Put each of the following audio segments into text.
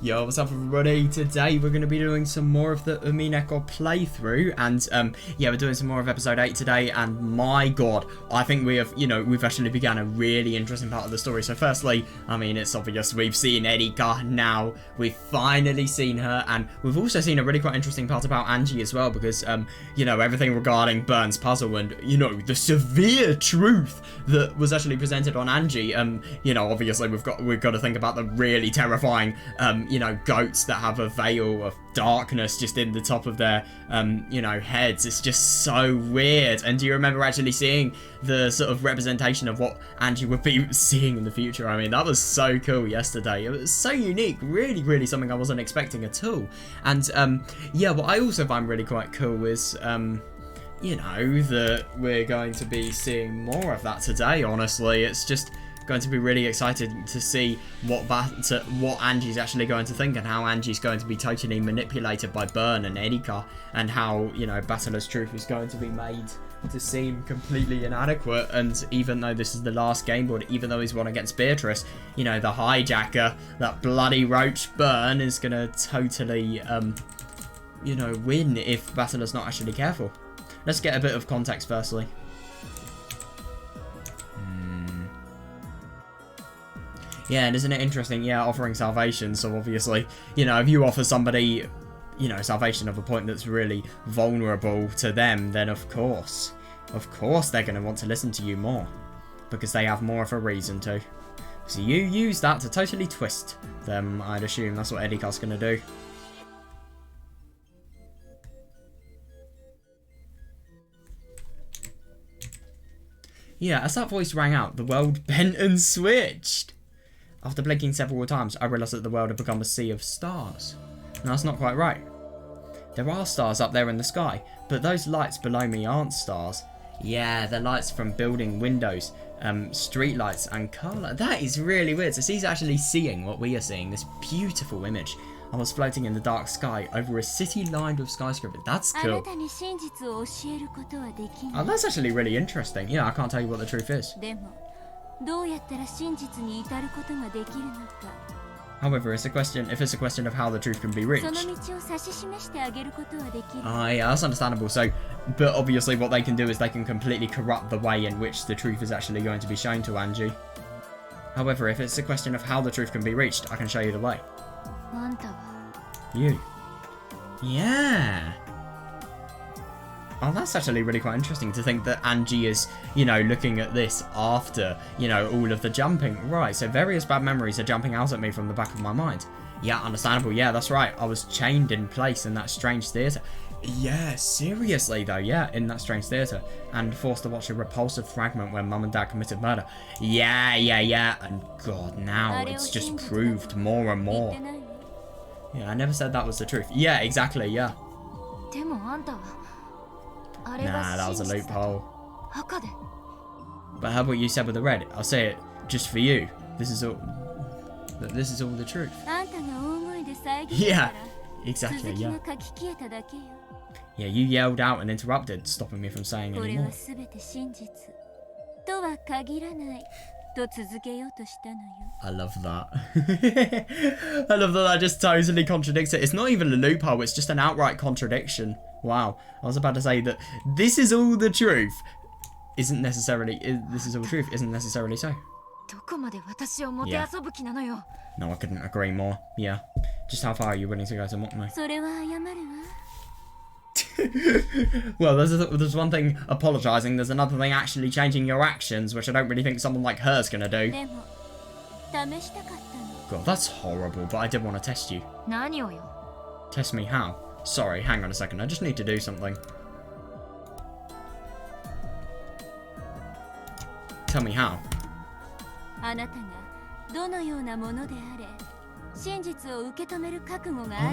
Yo, what's up everybody? Today we're going to be doing some more of the Umineko playthrough, and yeah, we're doing some more of episode 8 today, and my god, I think we have, we've actually begun a really interesting part of the story. So firstly, I mean, it's obvious, we've seen Erika now, we've finally seen her, and we've also seen a really quite interesting part about Ange as well, because, everything regarding Burn's puzzle and, the severe truth that was actually presented on Ange, obviously we've got to think about the really terrifying, goats that have a veil of darkness just in the top of their, heads. It's just so weird. And do you remember actually seeing the sort of representation of what Ange would be seeing in the future? I mean, that was so cool yesterday. It was so unique. Really, really something I wasn't expecting at all. And, what I also find really quite cool is, that we're going to be seeing more of that today, honestly. It's just going to be really excited to see what Ange's actually going to think, and how Ange's going to be totally manipulated by Burn and Erika, and how, Battler's truth is going to be made to seem completely inadequate. And even though this is the last game board, even though he's won against Beatrice, the hijacker, that bloody roach Burn, is going to totally, win if Battler's not actually careful. Let's get a bit of context firstly. Yeah, and isn't it interesting? Yeah, offering salvation. So obviously, if you offer somebody, salvation of a point that's really vulnerable to them, then of course they're going to want to listen to you more, because they have more of a reason to. So you use that to totally twist them, I'd assume. That's what Erika's going to do. Yeah, as that voice rang out, the world bent and switched. After blinking several times, I realised that the world had become a sea of stars. No, that's not quite right. There are stars up there in the sky, but those lights below me aren't stars. Yeah, they're lights from building windows, street lights and car lights. That is really weird. So he's actually seeing what we are seeing, this beautiful image. I was floating in the dark sky over a city lined with skyscrapers. That's cool. Oh, that's actually really interesting. Yeah, I can't tell you what the truth is. However, if it's a question of how the truth can be reached. Yeah, that's understandable. So, but obviously what they can do is they can completely corrupt the way in which the truth is actually going to be shown to Ange. However, if it's a question of how the truth can be reached, I can show you the way. You. Yeah. Oh, that's actually really quite interesting to think that Ange is, looking at this after, all of the jumping. Right, so various bad memories are jumping out at me from the back of my mind. Yeah, understandable. Yeah, that's right. I was chained in place in that strange theatre. Yeah, seriously though, yeah, in that strange theatre. And forced to watch a repulsive fragment where Mum and Dad committed murder. Yeah. And God, now it's just proved more and more. Yeah, I never said that was the truth. Yeah, exactly, yeah. Nah, that was a loophole. But how about you said with the red? I'll say it just for you. This is all the truth. Yeah, exactly, yeah. Yeah, you yelled out and interrupted, stopping me from saying any more. I love that. I love that just totally contradicts it. It's not even a loophole, it's just an outright contradiction. Wow. I was about to say that this is all the truth isn't necessarily so. Yeah. No, I couldn't agree more. Yeah. Just how far are you willing to go to mock me? Well, there's one thing apologising, there's another thing actually changing your actions, which I don't really think someone like her's gonna do. God, that's horrible, but I did want to test you. Test me how? Sorry, hang on a second, I just need to do something. Tell me how.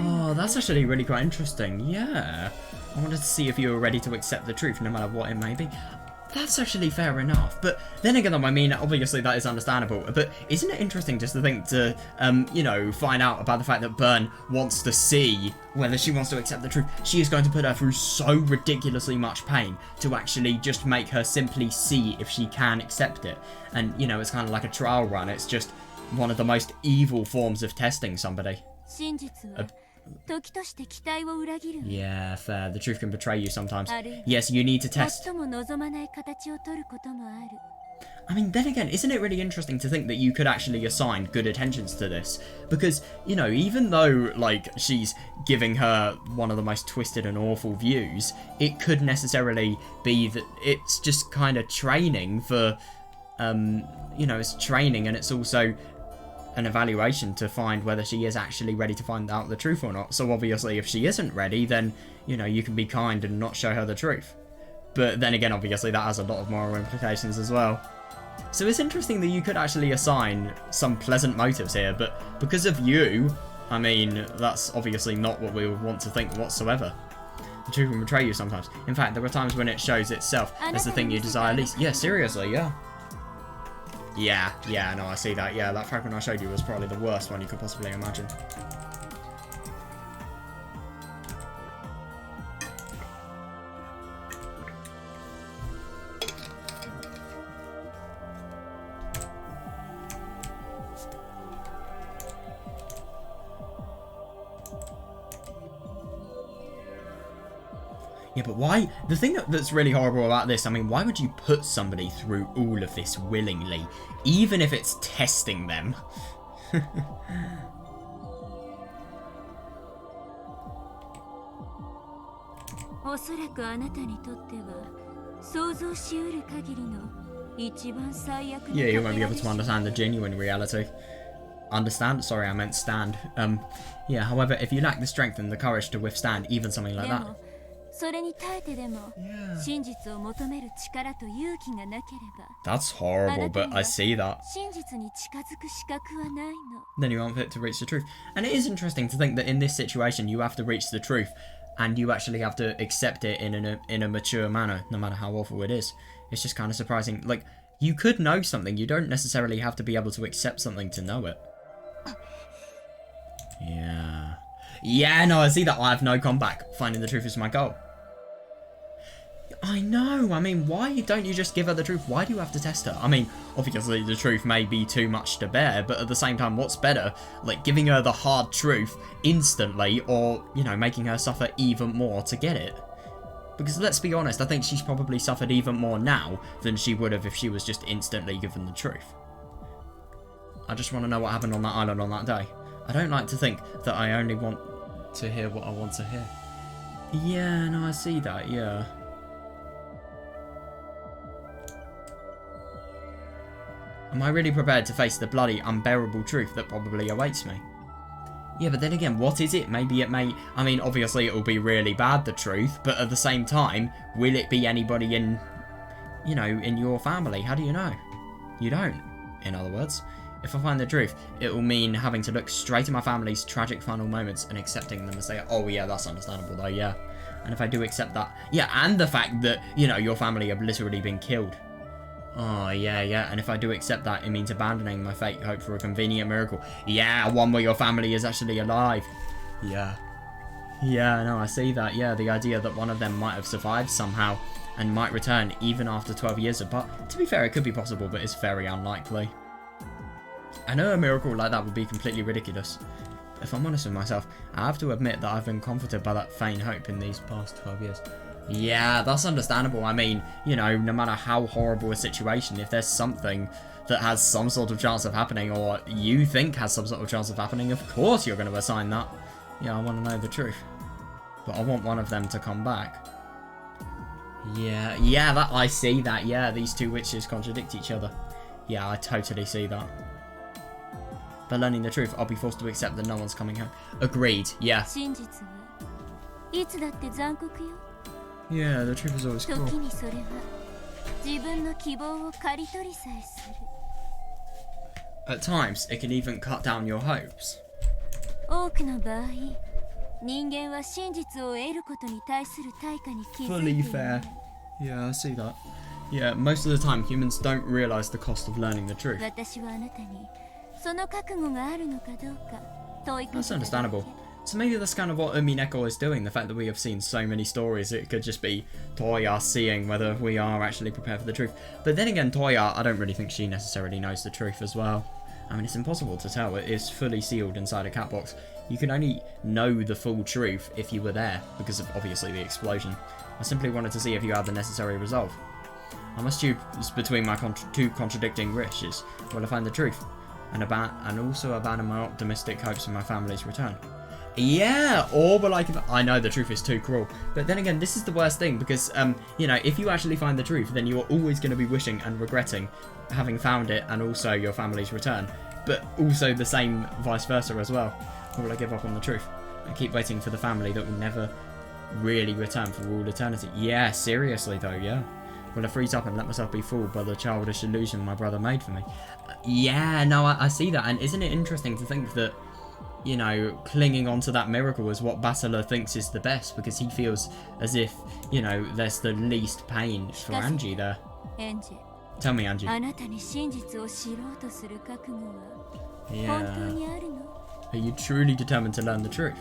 Oh, that's actually really quite interesting. Yeah. I wanted to see if you were ready to accept the truth, no matter what it may be. That's actually fair enough. But then again, I mean, obviously that is understandable. But isn't it interesting just to think to, find out about the fact that Burn wants to see whether she wants to accept the truth. She is going to put her through so ridiculously much pain to actually just make her simply see if she can accept it. And, it's kind of like a trial run. It's just one of the most evil forms of testing somebody. Yeah, fair. The truth can betray you sometimes. Yes, you need to test. I mean, then again, isn't it really interesting to think that you could actually assign good intentions to this? Because, you know, even though, like, she's giving her one of the most twisted and awful views, it could necessarily be that it's just kind of training for, you know, it's training, and it's also an evaluation to find whether she is actually ready to find out the truth or not. So obviously, if she isn't ready, then, you know, you can be kind and not show her the truth. But then again, obviously, that has a lot of moral implications as well. So it's interesting that you could actually assign some pleasant motives here, but because of you, I mean, that's obviously not what we would want to think whatsoever. The truth can betray you sometimes. In fact, there are times when it shows itself as the thing you desire least. Yeah, seriously, yeah. Yeah, no, I see that. Yeah, that fragment I showed you was probably the worst one you could possibly imagine. Yeah, but why? The thing that's really horrible about this, I mean, why would you put somebody through all of this willingly, even if it's testing them? Yeah, you won't be able to understand the genuine reality. Understand? Sorry, I meant stand. Yeah, however, if you lack the strength and the courage to withstand even something like that. That's horrible, but I see that. Then you aren't fit to reach the truth. And it is interesting to think that in this situation you have to reach the truth, and you actually have to accept it in a mature manner, no matter how awful it is. It's just kind of surprising. Like, you could know something, you don't necessarily have to be able to accept something to know it. Yeah. Yeah, no, I see that. I have no comeback. Finding the truth is my goal. I know. I mean, why don't you just give her the truth? Why do you have to test her? I mean, obviously the truth may be too much to bear, but at the same time, what's better? Like, giving her the hard truth instantly, or, you know, making her suffer even more to get it? Because let's be honest, I think she's probably suffered even more now than she would have if she was just instantly given the truth. I just want to know what happened on that island on that day. I don't like to think that I only want to hear what I want to hear. Yeah, no, I see that, yeah. Am I really prepared to face the bloody unbearable truth that probably awaits me? Yeah, but then again, what is it? Maybe it may... I mean, obviously it will be really bad, the truth, but at the same time, will it be anybody in, you know, in your family? How do you know? You don't, in other words. If I find the truth, it will mean having to look straight at my family's tragic final moments and accepting them as they are. Oh yeah, that's understandable though, yeah. And if I do accept that... Yeah, and the fact that, you know, your family have literally been killed. Oh, yeah, and if I do accept that, it means abandoning my fate, hope for a convenient miracle. Yeah, one where your family is actually alive. Yeah. Yeah, no, I see that, yeah, the idea that one of them might have survived somehow and might return even after 12 years apart. To be fair, it could be possible, but it's very unlikely. I know a miracle like that would be completely ridiculous. If I'm honest with myself, I have to admit that I've been comforted by that faint hope in these past 12 years. Yeah, that's understandable. I mean, you know, no matter how horrible a situation, if there's something that has some sort of chance of happening, or you think has some sort of chance of happening, of course you're going to assign that. Yeah, I want to know the truth. But I want one of them to come back. Yeah, that I see that. Yeah, these two witches contradict each other. Yeah, I totally see that. By learning the truth, I'll be forced to accept that no one's coming home. Agreed, yeah. Yeah, the truth is always cruel. At times, it can even cut down your hopes. Fully fair. Yeah, I see that. Yeah, most of the time, humans don't realise the cost of learning the truth. That's understandable. So maybe that's kind of what Umineko is doing, the fact that we have seen so many stories. It could just be Toya seeing whether we are actually prepared for the truth. But then again, Toya, I don't really think she necessarily knows the truth as well. I mean, it's impossible to tell. It is fully sealed inside a cat box. You can only know the full truth if you were there, because of, obviously, the explosion. I simply wanted to see if you had the necessary resolve. I must choose between my two contradicting wishes. Will I find the truth? And also abandon my optimistic hopes of my family's return. Yeah, or will I know the truth is too cruel. But then again, this is the worst thing, because, you know, if you actually find the truth, then you're always going to be wishing and regretting having found it, and also your family's return. But also the same vice versa as well. Or will I give up on the truth? I keep waiting for the family that will never really return for all eternity. Yeah, seriously though, yeah. Will I freeze up and let myself be fooled by the childish illusion my brother made for me? Yeah, no, I see that. And isn't it interesting to think that, you know, clinging onto that miracle is what Bachelor thinks is the best, because he feels as if, you know, there's the least pain for Ange there. Ange. Tell me, Ange. Yeah. Are you truly determined to learn the truth?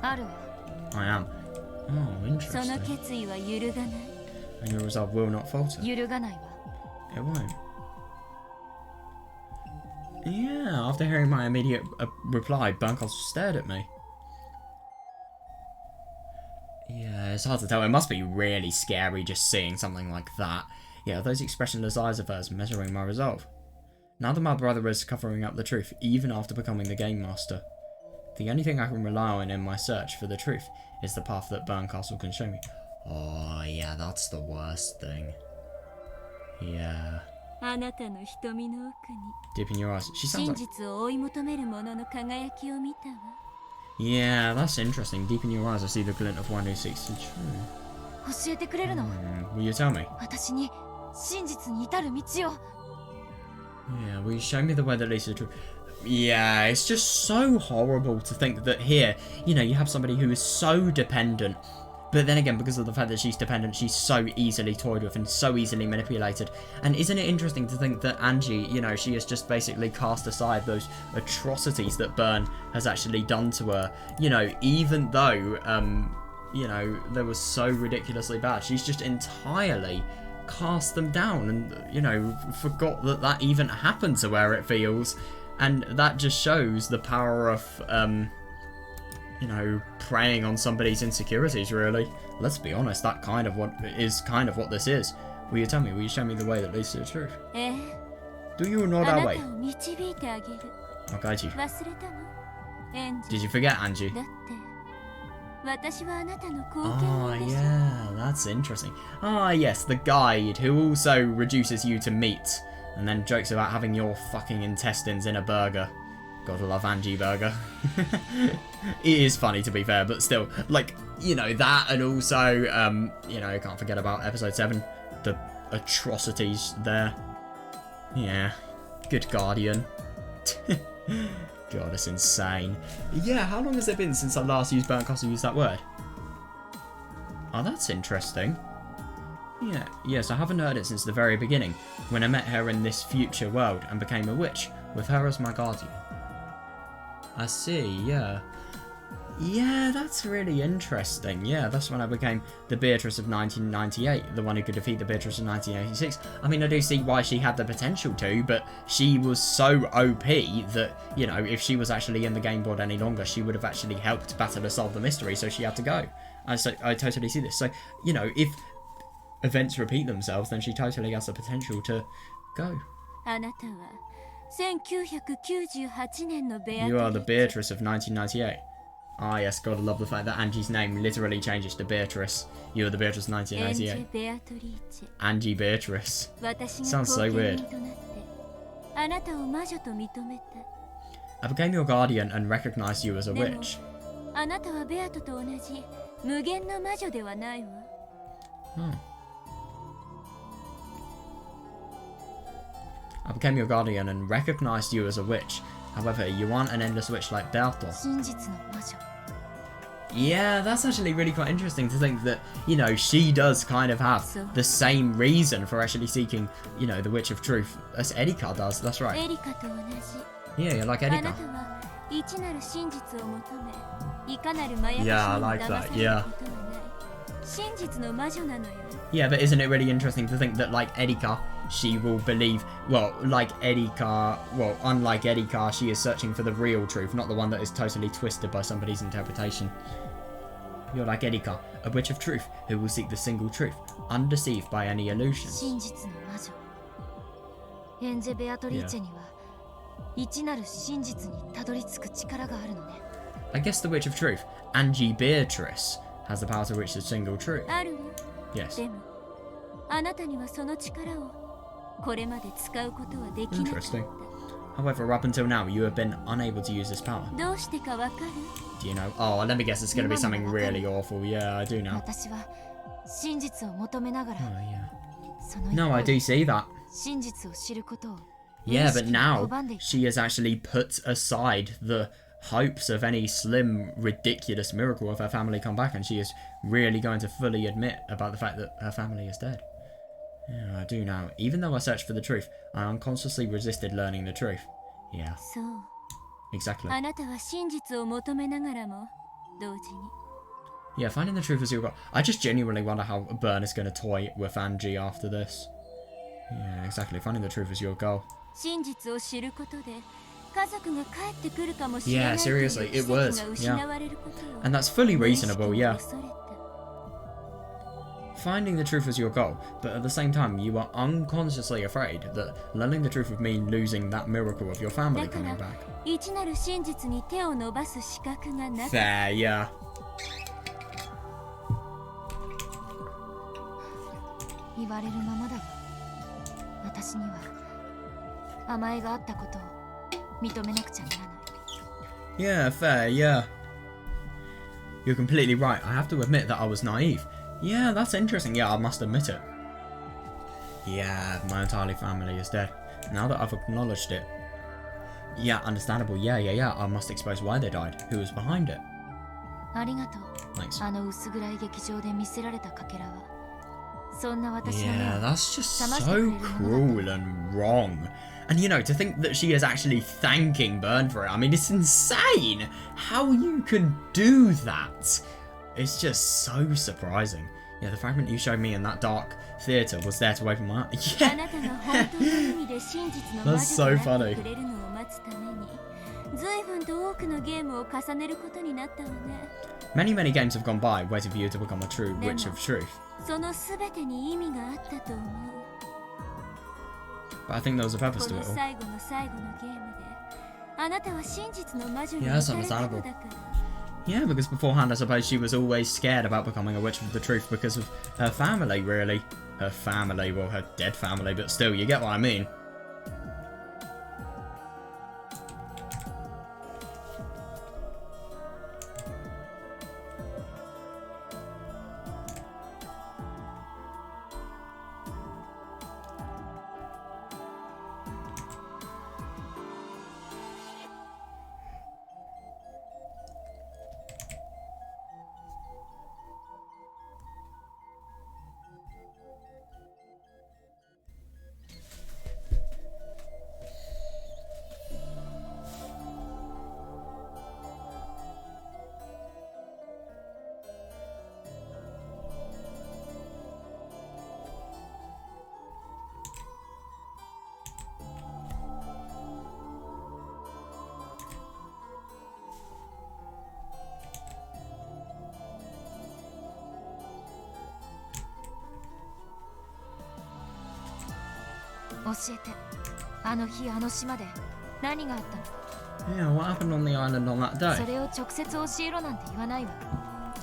I am. Oh, interesting. And your resolve will not falter. It won't. Yeah, after hearing my immediate reply, Bernkastel stared at me. Yeah, it's hard to tell. It must be really scary just seeing something like that. Yeah, those expressionless eyes of hers measuring my resolve. Now that my brother is covering up the truth, even after becoming the game master, the only thing I can rely on in my search for the truth is the path that Bernkastel can show me. Oh, yeah, that's the worst thing. Yeah. Deep in your eyes. She sounds like... Yeah, that's interesting. Deep in your eyes, I see the glint of one who seeks the truth. Will you tell me? Yeah, will you show me the way that leads to the truth? Yeah, it's just so horrible to think that here, you know, you have somebody who is so dependent. But then again, because of the fact that she's dependent, she's so easily toyed with and so easily manipulated. And isn't it interesting to think that Ange, you know, she has just basically cast aside those atrocities that Bern has actually done to her. You know, even though, you know, they were so ridiculously bad, she's just entirely cast them down and, you know, forgot that that even happened to her, it feels. And that just shows the power of, you know, preying on somebody's insecurities, really. Let's be honest, that kind of what this is. Will you tell me? Will you show me the way that leads to the truth? Do you know that way? I'll guide you. Did you forget, Ange? Oh, yeah, that's interesting. Ah, yes, the guide who also reduces you to meat and then jokes about having your fucking intestines in a burger. Gotta love Ange burger. It is funny, to be fair, but still, like, you know, that, and also, you know, can't forget about episode 7, the atrocities there. Yeah, good guardian. God, that's insane. Yeah, how long has it been since I last used Bernkastel used that word? Oh, that's interesting. Yeah, yes, I haven't heard it since the very beginning, when I met her in this future world and became a witch, with her as my guardian. I see, yeah. Yeah, that's really interesting. Yeah, that's when I became the Beatrice of 1998, the one who could defeat the Beatrice of 1986. I mean, I do see why she had the potential to, but she was so OP that, you know, if she was actually in the game board any longer, she would have actually helped Bachelor solve the mystery, so she had to go. So I totally see this. So, you know, if events repeat themselves, then she totally has the potential to go. You are the Beatrice of 1998. Ah, yes, gotta love the fact that Ange's name literally changes to Beatrice. You are the Beatrice of 1998. Ange Beatrice. Sounds so weird. I became your guardian and recognized you as a witch. Oh. I became your guardian and recognized you as a witch. However, you aren't an endless witch like Berto. Yeah, that's actually really quite interesting to think that, you know, she does kind of have the same reason for actually seeking, you know, the Witch of Truth as Erika does. That's right. Yeah, you're like Erika. Yeah, I like that, yeah. Yeah, but isn't it really interesting to think that, like, Erika, she will believe, well, like Erika, well, unlike Erika, she is searching for the real truth, not the one that is totally twisted by somebody's interpretation. You're like Erika, a witch of truth, who will seek the single truth, undeceived by any illusions. I guess the witch of truth, Ange Beatrice, has the power to reach the single truth. Yes. Interesting. However, up until now, you have been unable to use this power. Do you know? Oh, let me guess, it's going to be something really awful. Yeah, I do know. Oh, yeah. No, I do see that. Yeah, but now, she has actually put aside the hopes of any slim, ridiculous miracle of her family come back, and she is really going to fully admit about the fact that her family is dead. Yeah, I do now. Even though I searched for the truth, I unconsciously resisted learning the truth. Yeah. Exactly. Yeah, finding the truth is your goal. I just genuinely wonder how Burn is going to toy with Ange after this. Yeah, exactly. Finding the truth is your goal. Yeah, seriously, it was. Yeah. And that's fully reasonable, yeah. Finding the truth was your goal, but at the same time, you are unconsciously afraid that learning the truth would mean losing that miracle of your family coming back. Fair, yeah. Yeah, fair, yeah. You're completely right. I have to admit that I was naive. Yeah, that's interesting. Yeah, I must admit it. Yeah, my entire family is dead. Now that I've acknowledged it. Yeah, understandable. Yeah. I must expose why they died. Who was behind it? Thanks. Yeah, that's just so cruel and wrong. And you know, to think that she is actually thanking Burn for it, I mean, it's insane how you can do that. It's just so surprising. Yeah, the fragment you showed me in that dark theatre was there to open my eyes. Yeah. That's so funny. Many games have gone by waiting for you to become a true witch of truth. But I think there was a purpose to it all. Yeah, that's understandable. Yeah, because beforehand I suppose she was always scared about becoming a witch of the truth because of her family, really. Her family, well, her dead family, but still, you get what I mean. Yeah, what happened on the island on that day?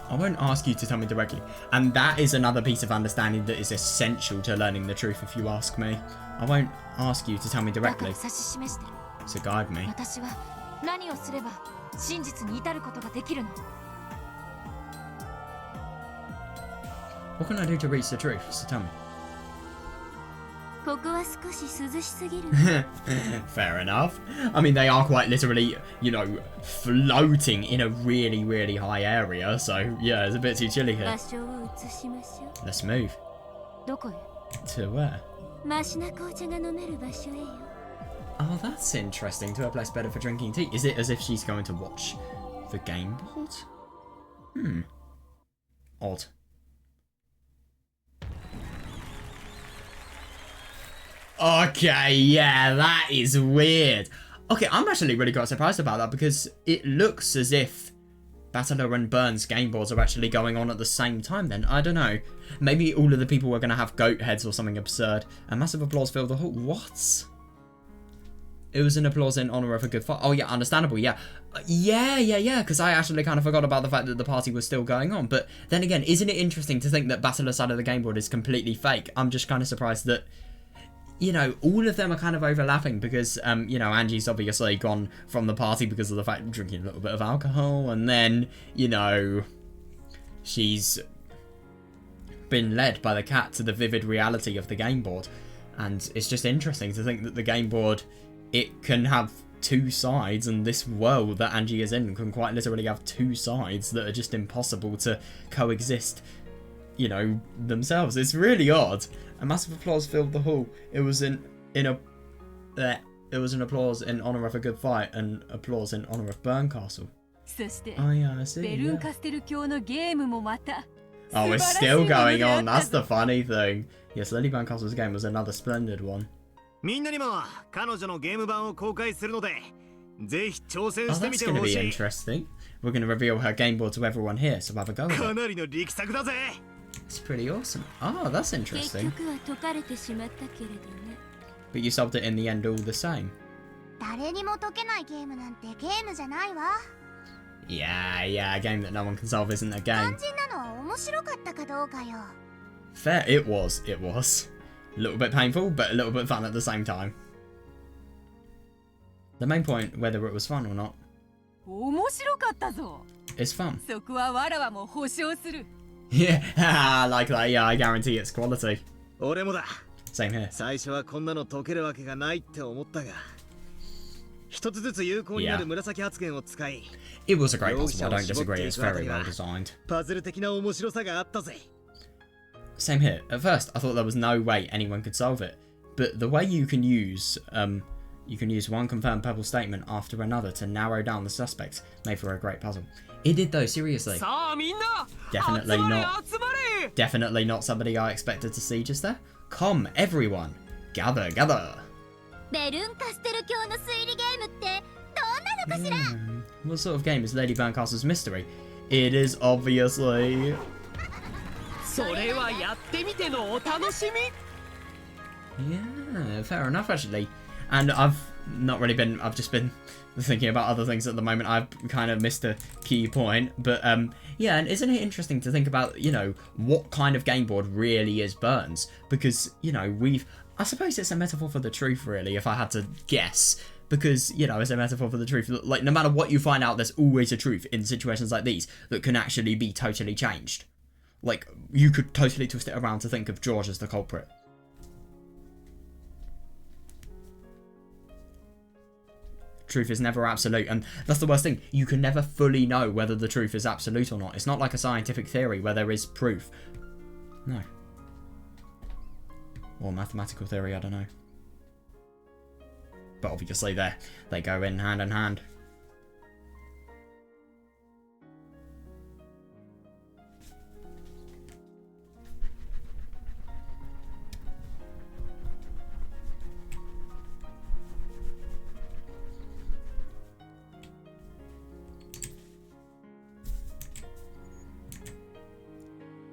I won't ask you to tell me directly, and that is another piece of understanding that is essential to learning the truth if you ask me. I won't ask you to tell me directly, to guide me. What can I do to reach the truth? So tell me. Fair enough. I mean, they are quite literally, you know, floating in a really high area, so yeah, it's a bit too chilly here. Let's move. To where? Oh, that's interesting. To a place better for drinking tea. Is it as if she's going to watch the game board? Odd. Okay, yeah, that is weird. Okay, I'm actually really quite surprised about that because it looks as if Battler and Burn's game boards are actually going on at the same time then. I don't know. Maybe all of the people were going to have goat heads or something absurd. A massive applause filled the hall. What? It was an applause in honour of a good fight. Oh, yeah, understandable, yeah. Yeah, because I actually kind of forgot about the fact that the party was still going on. But then again, isn't it interesting to think that Battler's side of the game board is completely fake? I'm just kind of surprised that, you know, all of them are kind of overlapping because, you know, Angie's obviously gone from the party because of the fact of drinking a little bit of alcohol. And then, you know, she's been led by the cat to the vivid reality of the game board. And it's just interesting to think that the game board, it can have two sides, and this world that Angie is in can quite literally have two sides that are just impossible to coexist, you know, themselves. It's really odd. A massive applause filled the hall. It was an applause in honour of a good fight and applause in honour of Burncastle. Oh yeah, I see. Yeah. Oh, it's still going on. That's the funny thing. Yes, Lily Burncastle's game was another splendid one. Oh, that's going to be interesting. We're going to reveal her game board to everyone here, so have a go with it. It's pretty awesome. Oh, that's interesting. But you solved it in the end all the same. Yeah, a game that no one can solve isn't a game. Fair, it was. A little bit painful, but a little bit fun at the same time. The main point, whether it was fun or not, is fun. Yeah, like that. Yeah, I guarantee it's quality. Same here. Yeah. It was a great puzzle, I don't disagree, it's very well designed. Same here. At first, I thought there was no way anyone could solve it, but the way you can use one confirmed purple statement after another to narrow down the suspects made for a great puzzle. It did though, seriously. Definitely not somebody I expected to see just there. Come, everyone, gather. What sort of game is Lady Burncastle's mystery? It is obviously... Yeah, fair enough actually. And I've just been thinking about other things at the moment. I've kind of missed a key point, but yeah, and isn't it interesting to think about, you know, what kind of game board really is Burns? Because, you know, I suppose it's a metaphor for the truth really, if I had to guess. Because, you know, it's a metaphor for the truth. Like, no matter what you find out, there's always a truth in situations like these that can actually be totally changed. Like, you could totally twist it around to think of George as the culprit. Truth is never absolute, and that's the worst thing. You can never fully know whether the truth is absolute or not. It's not like a scientific theory where there is proof. No. Or mathematical theory, I don't know. But obviously they go in hand.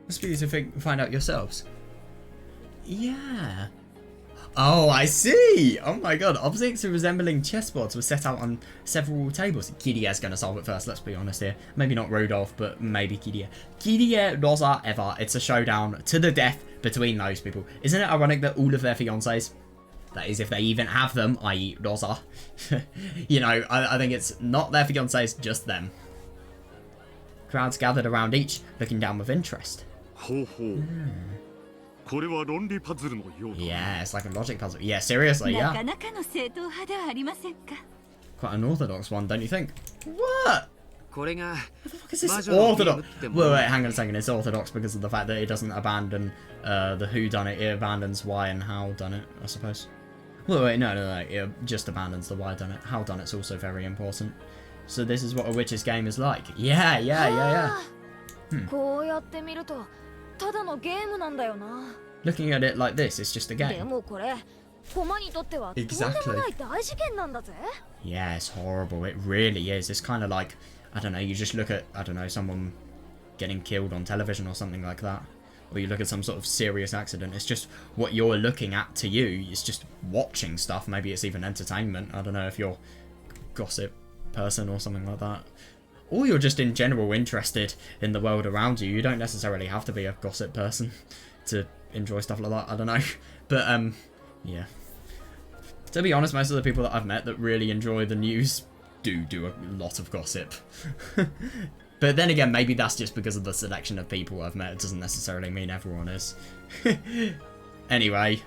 Must be to find out yourselves. Yeah. Oh, I see! Oh my god, objects resembling chessboards were set out on several tables. Kiria's gonna solve it first, let's be honest here. Maybe not Rudolph, but maybe Kiria. Kiria, Rosa, Eva. It's a showdown to the death between those people. Isn't it ironic that all of their fiancés, that is if they even have them, i.e. Rosa, you know, I think it's not their fiancés, just them. Crowds gathered around each, looking down with interest. Yeah, it's like a logic puzzle. Yeah, seriously, yeah. Quite an orthodox one, don't you think? What? What the fuck is this orthodox? Wait, hang on a second. It's orthodox because of the fact that it doesn't abandon the who done it. It abandons why and how done it, I suppose. Wait, no. It just abandons the why done it. How done it's also very important. So this is what a witch's game is like. Yeah. Looking at it like this, it's just a game. Exactly. Yeah, it's horrible. It really is. It's kind of like, I don't know, you just look at, I don't know, someone getting killed on television or something like that. Or you look at some sort of serious accident. It's just what you're looking at to you. It's just watching stuff. Maybe it's even entertainment. I don't know if you're a gossip person or something like that. Or you're just in general interested in the world around you. You don't necessarily have to be a gossip person to enjoy stuff like that. I don't know. But, yeah. To be honest, most of the people that I've met that really enjoy the news do a lot of gossip. But then again, maybe that's just because of the selection of people I've met. It doesn't necessarily mean everyone is. Anyway,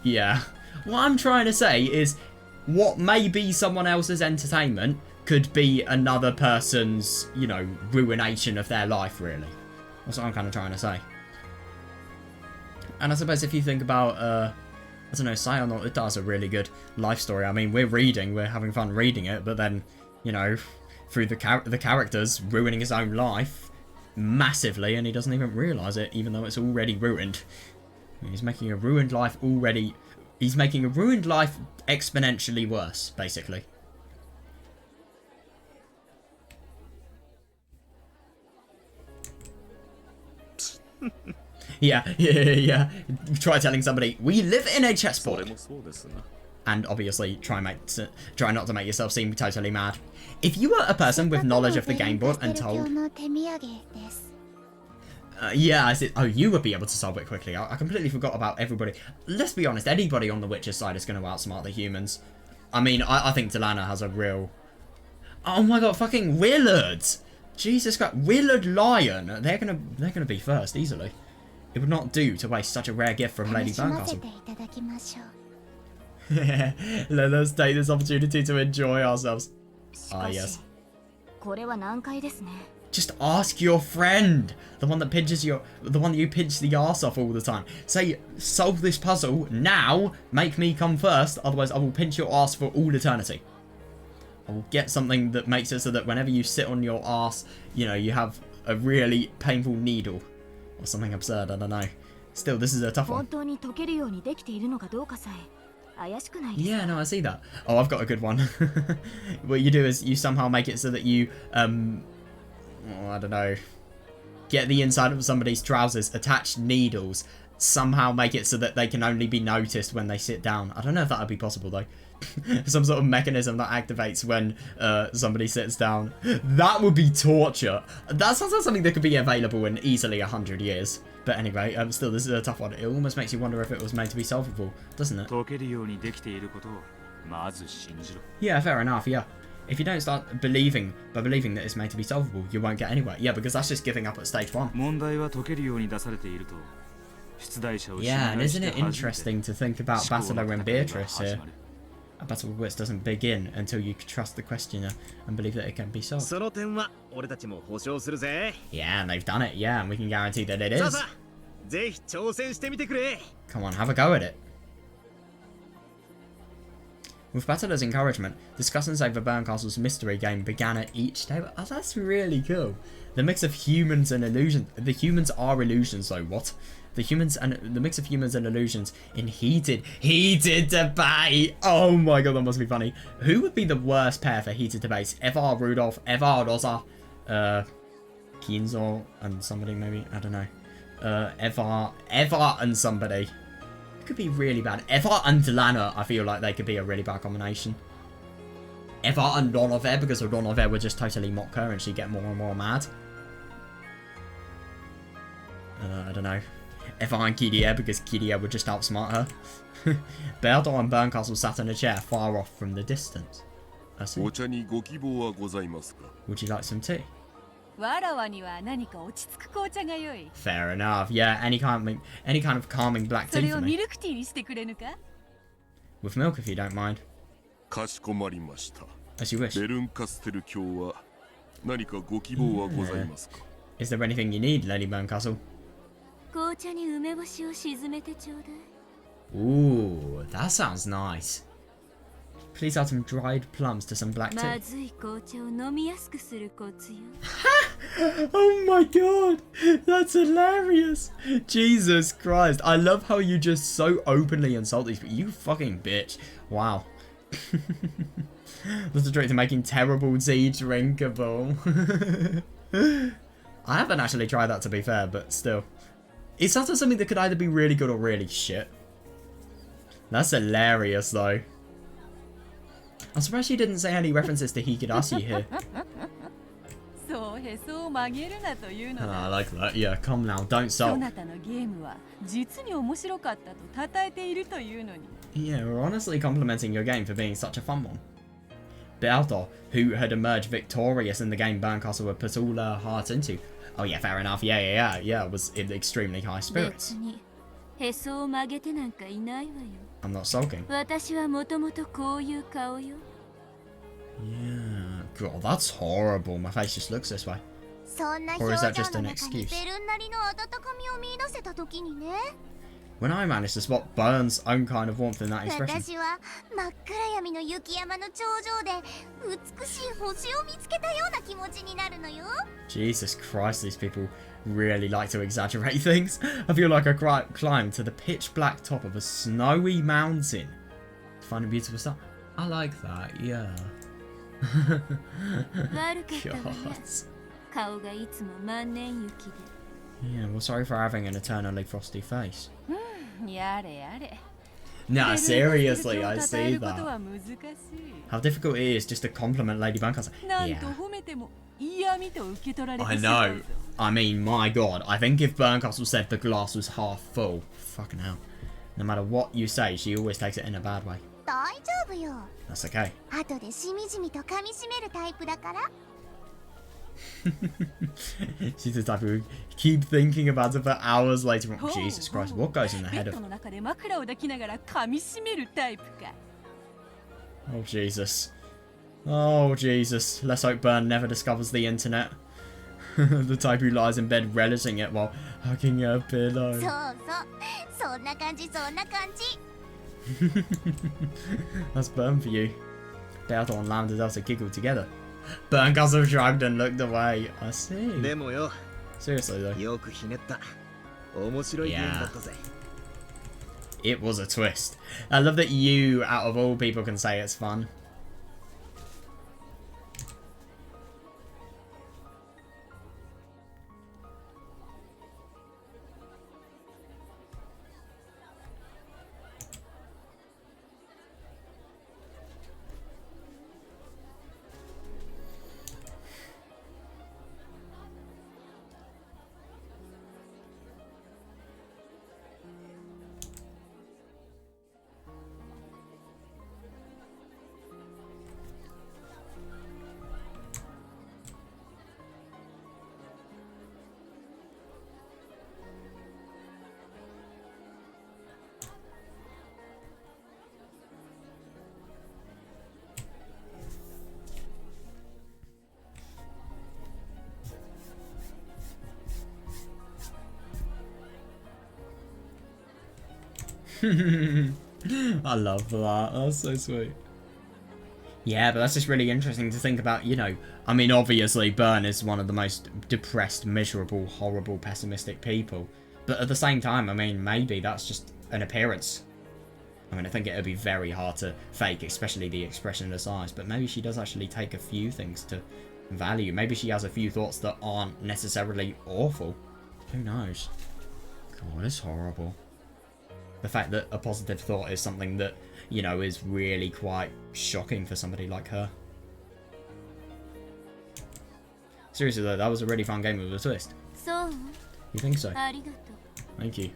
yeah. What I'm trying to say is, what may be someone else's entertainment could be another person's, you know, ruination of their life, really. That's what I'm kind of trying to say. And I suppose if you think about, I don't know, Sayonara, it does a really good life story. I mean, we're having fun reading it, but then, you know, through the characters ruining his own life massively, and he doesn't even realise it, even though it's already ruined. He's making a ruined life he's making a ruined life exponentially worse, basically. Yeah. Try telling somebody, we live in a chessboard. And obviously, try not to make yourself seem totally mad. If you were a person with knowledge of the game board and told... yeah, I said, oh, you would be able to solve it quickly. I completely forgot about everybody. Let's be honest, anybody on the Witcher's side is going to outsmart the humans. I mean, I think Delana has a real... Oh my god, fucking Willard! Jesus Christ, Willard Lion! They're gonna be first, easily. It would not do to waste such a rare gift from Lady Berncastle. Let us take this opportunity to enjoy ourselves. Ah, yes. Just ask your friend, the one that you pinch the arse off all the time. Say, solve this puzzle now, make me come first, otherwise I will pinch your arse for all eternity. I will get something that makes it so that whenever you sit on your arse, you know, you have a really painful needle. Or something absurd, I don't know. Still, this is a tough one. Yeah, no, I see that. Oh, I've got a good one. What you do is you somehow make it so that you, I don't know, get the inside of somebody's trousers, attach needles, somehow make it so that they can only be noticed when they sit down. I don't know if that would be possible, though. Some sort of mechanism that activates when somebody sits down. That would be torture. That sounds like something that could be available in easily 100 years. But anyway, still, this is a tough one. It almost makes you wonder if it was made to be solvable, doesn't it? Yeah, fair enough, yeah. If you don't start believing that it's made to be solvable, you won't get anywhere. Yeah, because that's just giving up at stage 1. Yeah, and isn't it interesting to think about Batello and Beatrice here? A battle of wits doesn't begin until you trust the questioner and believe that it can be solved. Yeah, and they've done it, yeah, and we can guarantee that it is. Come on, have a go at it. With Batello's encouragement, discussions over Berncastle's mystery game began at each table. Oh, that's really cool. The mix of humans and illusions. The humans are illusions, though. What? The mix of humans and illusions in heated debate. Oh my god, that must be funny. Who would be the worst pair for heated debates? Evar Rudolph, Evar Rosa, Kienzo and somebody maybe. I don't know. Evar and somebody. It could be really bad. Evar and Delana, I feel like they could be a really bad combination. Evar and Ronover, because Ronover would just totally mock her and she'd get more and more mad. I don't know. Evar and Kiria, because Kiria would just outsmart her. Berdo and Berncastle sat in a chair far off from the distance. I see. Would you like some tea? Fair enough. Yeah, any kind of calming black tea for me. With milk, if you don't mind. As you wish. Is there anything you need, Lady Berncastle? Ooh, that sounds nice. Please add some dried plums to some black tea. Oh my god, that's hilarious. Jesus Christ, I love how you just so openly insult these people. You fucking bitch. Wow. That's a trick to making terrible tea drinkable. I haven't actually tried that, to be fair, but still. It sounds like something that could either be really good or really shit. That's hilarious, though. I'm surprised she didn't say any references to Hikadashi here. Oh, I like that. Yeah, come now, don't sulk. Yeah, we're honestly complimenting your game for being such a fun one. Beato, who had emerged victorious in the game Burncastle would put all her heart into. Oh yeah, fair enough. Yeah, was in extremely high spirits. I'm not sulking. Yeah, God, that's horrible. My face just looks this way. Or is that just an excuse? When I managed to spot Burn's own kind of warmth in that expression. Jesus Christ, these people really like to exaggerate things. I feel like I climbed to the pitch black top of a snowy mountain to find a beautiful star. I like that, yeah. God. Yeah, well, sorry for having an eternally frosty face. Nah, seriously, I see that. How difficult it is just to compliment Lady Burncastle. Yeah. I know. I mean, my God. I think if Burncastle said the glass was half full, fucking hell. No matter what you say, she always takes it in a bad way. That's okay. She's the type who keep thinking about it for hours later. Oh, Jesus Christ, what goes in the head of... Oh, Jesus. Oh, Jesus. Let's hope Burn never discovers the internet. The type who lies in bed relishing it while hugging her pillow. That's Burn for you. Beato and Lambda Delta giggled together. Burncastle shrugged and looked away. I see. Seriously though. Yeah. It was a twist. I love that you, out of all people, can say it's fun. I love that. That's so sweet. Yeah, but that's just really interesting to think about, you know. I mean, obviously, Burn is one of the most depressed, miserable, horrible, pessimistic people. But at the same time, I mean, maybe that's just an appearance. I mean, I think it would be very hard to fake, especially the expression in his eyes. But maybe she does actually take a few things to value. Maybe she has a few thoughts that aren't necessarily awful. Who knows? God, it's horrible. The fact that a positive thought is something that, you know, is really quite shocking for somebody like her. Seriously though, that was a really fun game with a twist. You think so? Thank you.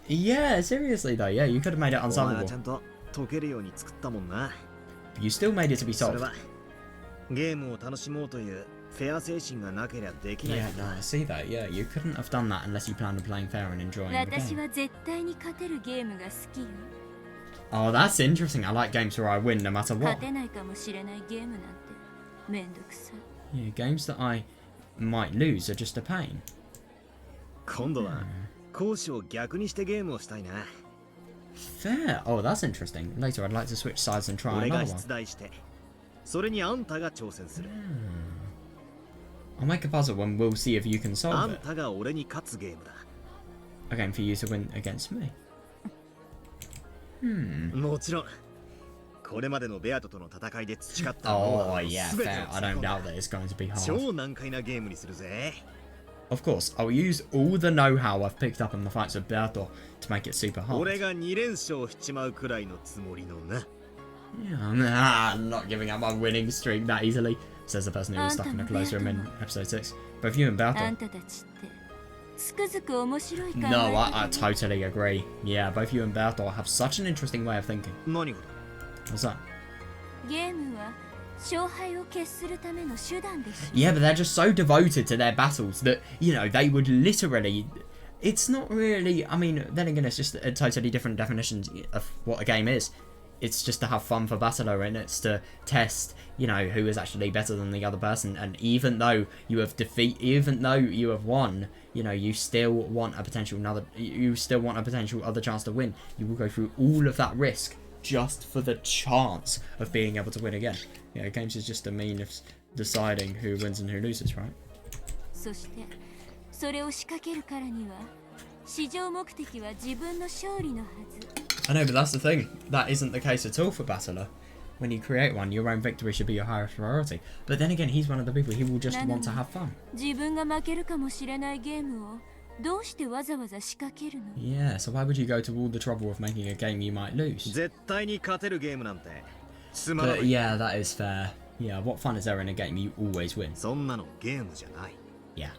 Yeah, seriously though, yeah, you could have made it unsolvable. But you still made it to be solved. Yeah, no, I see that, yeah. You couldn't have done that unless you planned on playing fair and enjoying the game. Oh, that's interesting. I like games where I win no matter what. Yeah, games that I might lose are just a pain. Fair. Oh, that's interesting. Later, I'd like to switch sides and try another one. それにあんたが挑戦する。I'll make a puzzle and we'll see if you can あ solve ん it. たが俺に勝つゲームだ。 A game for you to win against me. もちろん。これまでのベアトとの戦いで培ったもの Oh は yeah, 全てを fair. I 詰め don't 込んだ doubt that it's going to be hard. 超難解なゲームにするぜ。 Of course, I'll use all the know-how I've picked up in the fights of Beato to make it super hard. 俺が2連勝しちまうくらいのつもりのな。 Yeah, I'm not giving up my winning streak that easily, says the person who was stuck in a closed room in episode 6. Both you and あ Beato. んたたちってつくづく面白い考え No, I 方ね totally agree. Yeah, both you and Beato have such an interesting way of thinking. 何がだ。 What's that? ゲームは勝敗を決するための手段でしょ Yeah, but they're just so devoted to their battles that, you know, they would literally... It's not really... I mean, then again, it's just a totally different definition of what a game is. It's just to have fun for battler, and it's to test, you know, who is actually better than the other person. And even though you have won, you know, you still want a potential other chance to win. You will go through all of that risk just for the chance of being able to win again. Yeah, games is just a mean of deciding who wins and who loses, right? そしてそれを仕掛けるからには至上目的は自分の勝利のはず I know, but that's the thing. That isn't the case at all for Battler. When you create one, your own victory should be your highest priority. But then again, he's one of the people, he will just want to have fun. 自分が負けるかもしれないゲームをどうしてわざわざ仕掛けるの Yeah, so why would you go to all the trouble of making a game you might lose? 絶対に勝てるゲームなんてつまらな But い。 yeah, that is fair. Yeah, what fun is there in a game you always win? そんなのゲームじゃない。 Yeah.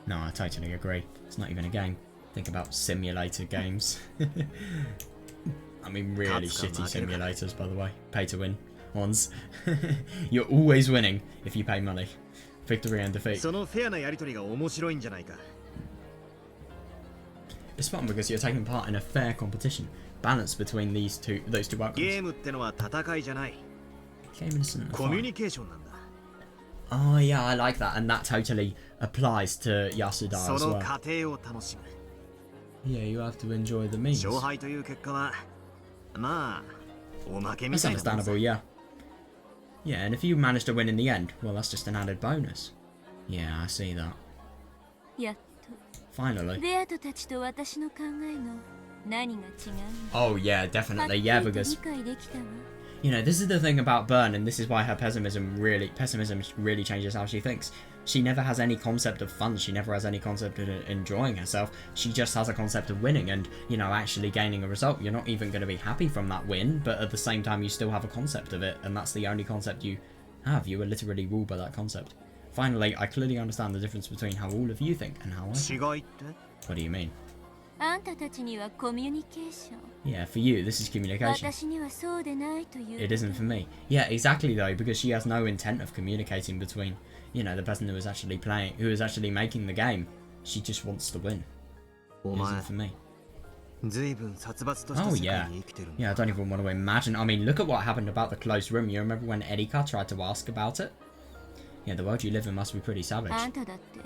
No, I totally agree. It's not even a game. Think about simulator games. I mean, really shitty simulators, by the way. Pay to win ones. You're always winning if you pay money. Victory and defeat. そのフェアなやりとりが面白いんじゃないか。 It's fun because you're taking part in a fair competition. Balance between those two ゲ outcomes. ームってのは戦いじゃない。 Game isn't a コミュ fight. ニケーションなんだ。 Oh yeah, I like that, and that totally applies to Yasuda そ as の well. 過程を楽しむ。 Yeah, you have to enjoy the means. 勝敗という結果はまあおまけみ That's たいなもんさ。 understandable, yeah. Yeah, and if you manage to win in the end, well, that's just an added bonus. Yeah, I see that. やっ Finally. とベアトたちと私の考えの何が違うの Oh yeah, はっ definitely, き yeah, りと because 理解できたわ you know, this is the thing about Byrne, and this is why her pessimism really changes how she thinks. She never has any concept of fun. She never has any concept of enjoying herself. She just has a concept of winning and, you know, actually gaining a result. You're not even going to be happy from that win, but at the same time, you still have a concept of it, and that's the only concept you have. You are literally ruled by that concept. Finally, I clearly understand the difference between how all of you think and how I think. 違いって What do you mean? あんたたちにはコミュニケーション Yeah, for you, this is communication. 私にはそうでないという It isn't for me. Yeah, exactly though, because she has no intent of communicating between, you know, the person who is actually playing, who is actually making the game. She just wants to win. お It 前 isn't for me. 随分殺伐とした Oh 世 yeah. 界に生きてるんだ。 Yeah, I don't even want to imagine. I mean, look at what happened about the closed room. You remember when Erika tried to ask about it? Yeah, the world you live in must be pretty savage. あんただって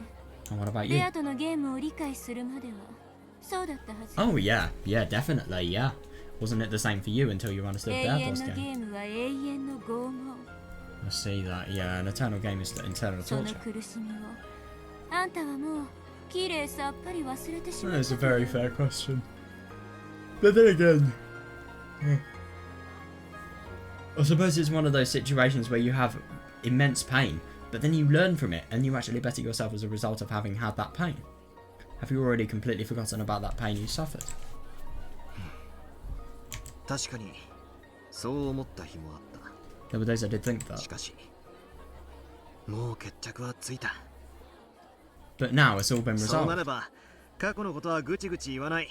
And what about ベ you? アトのゲームを理解するまではそうだったはず Oh yeah, yeah, definitely, yeah. Wasn't it the same for you until you understood 永遠 Beatos のゲ game? ームは永遠の拷問 I see that. Yeah, an eternal game is the eternal その torture. 苦しみをあんたはもうきれいさっぱり忘れてしまっ That is た a very fair question. But then again, I suppose it's one of those situations where you have immense pain, but then you learn from it and you actually better yourself as a result of having had that pain. Have you already completely forgotten about that pain you suffered? 確かにそう思った日もあっ There were days I did think た。し that. かしもう決着はついた。 But now it's all been そうな resolved. れば過去のことはぐちぐち言わない。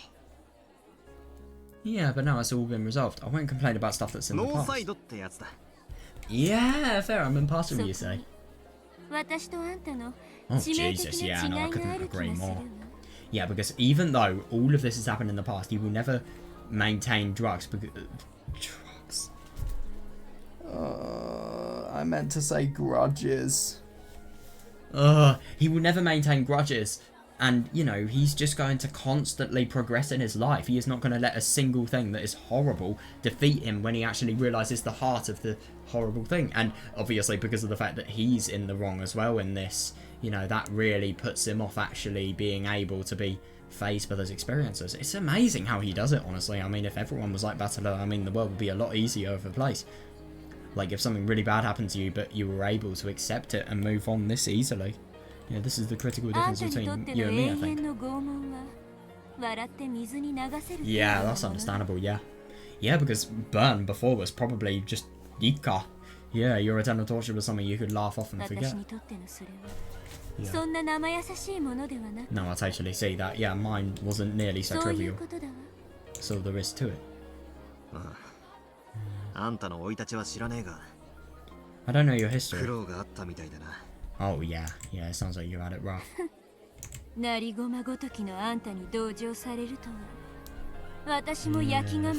Yeah, but now it's all been resolved. I won't complain about stuff that's in the ノーサイ past. ドってやつだ。 Yeah, fair. I'm impartial, そ you こ say. に私とあんたの Oh, 致命 Jesus, 的な yeah, no, I 違いが couldn't ある気 agree がする more. わ Yeah, because even though all of this has happened in the past, he will never maintain drugs because drugs. I meant to say grudges. He will never maintain grudges, And, you know, he's just going to constantly progress in his life. He is not going to let a single thing that is horrible defeat him when he actually realises the heart of the horrible thing. And obviously because of the fact that he's in the wrong as well in this, you know, that really puts him off actually being able to be faced by those experiences. It's amazing how he does it, honestly. I mean, if everyone was like Battler, I mean, the world would be a lot easier of a place. Like, if something really bad happened to you, but you were able to accept it and move on this easily. You know, this is the critical difference between you and me, I think. Yeah, that's understandable, yeah. Yeah, because burn before was probably just Yika. Yeah, your eternal torture was something you could laugh off and forget. Yeah. No, I totally see that. Yeah, mine wasn't nearly so trivial. So there is to it. I don't know your history. Oh yeah, yeah, it sounds like you had it rough.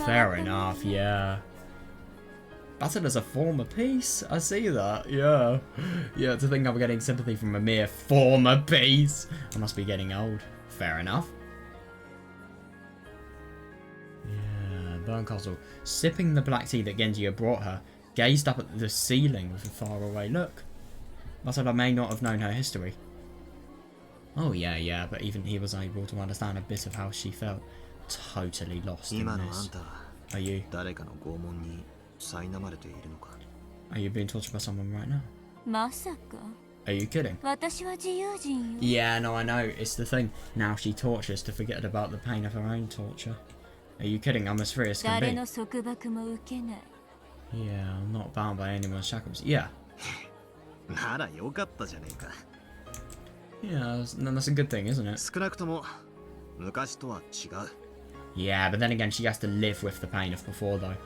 Fair enough, yeah. Battered as a former piece? I see that, yeah. Yeah, to think I'm getting sympathy from a mere former piece. I must be getting old. Fair enough. Yeah, Burn Castle. Sipping the black tea that Genji had brought her, gazed up at the ceiling with a faraway look. Battered may not have known her history. Oh yeah, but even he was able to understand a bit of how she felt. Totally lost in this. Are you? Are you being tortured by someone right now? Are you kidding? Yeah, no, I know. It's the thing. Now she tortures to forget about the pain of her own torture. Are you kidding? I'm as free as can be. Yeah, I'm not bound by anyone's shackles. Yeah. Yeah, that's a good thing, isn't it? Yeah, but then again, she has to live with the pain of before, though.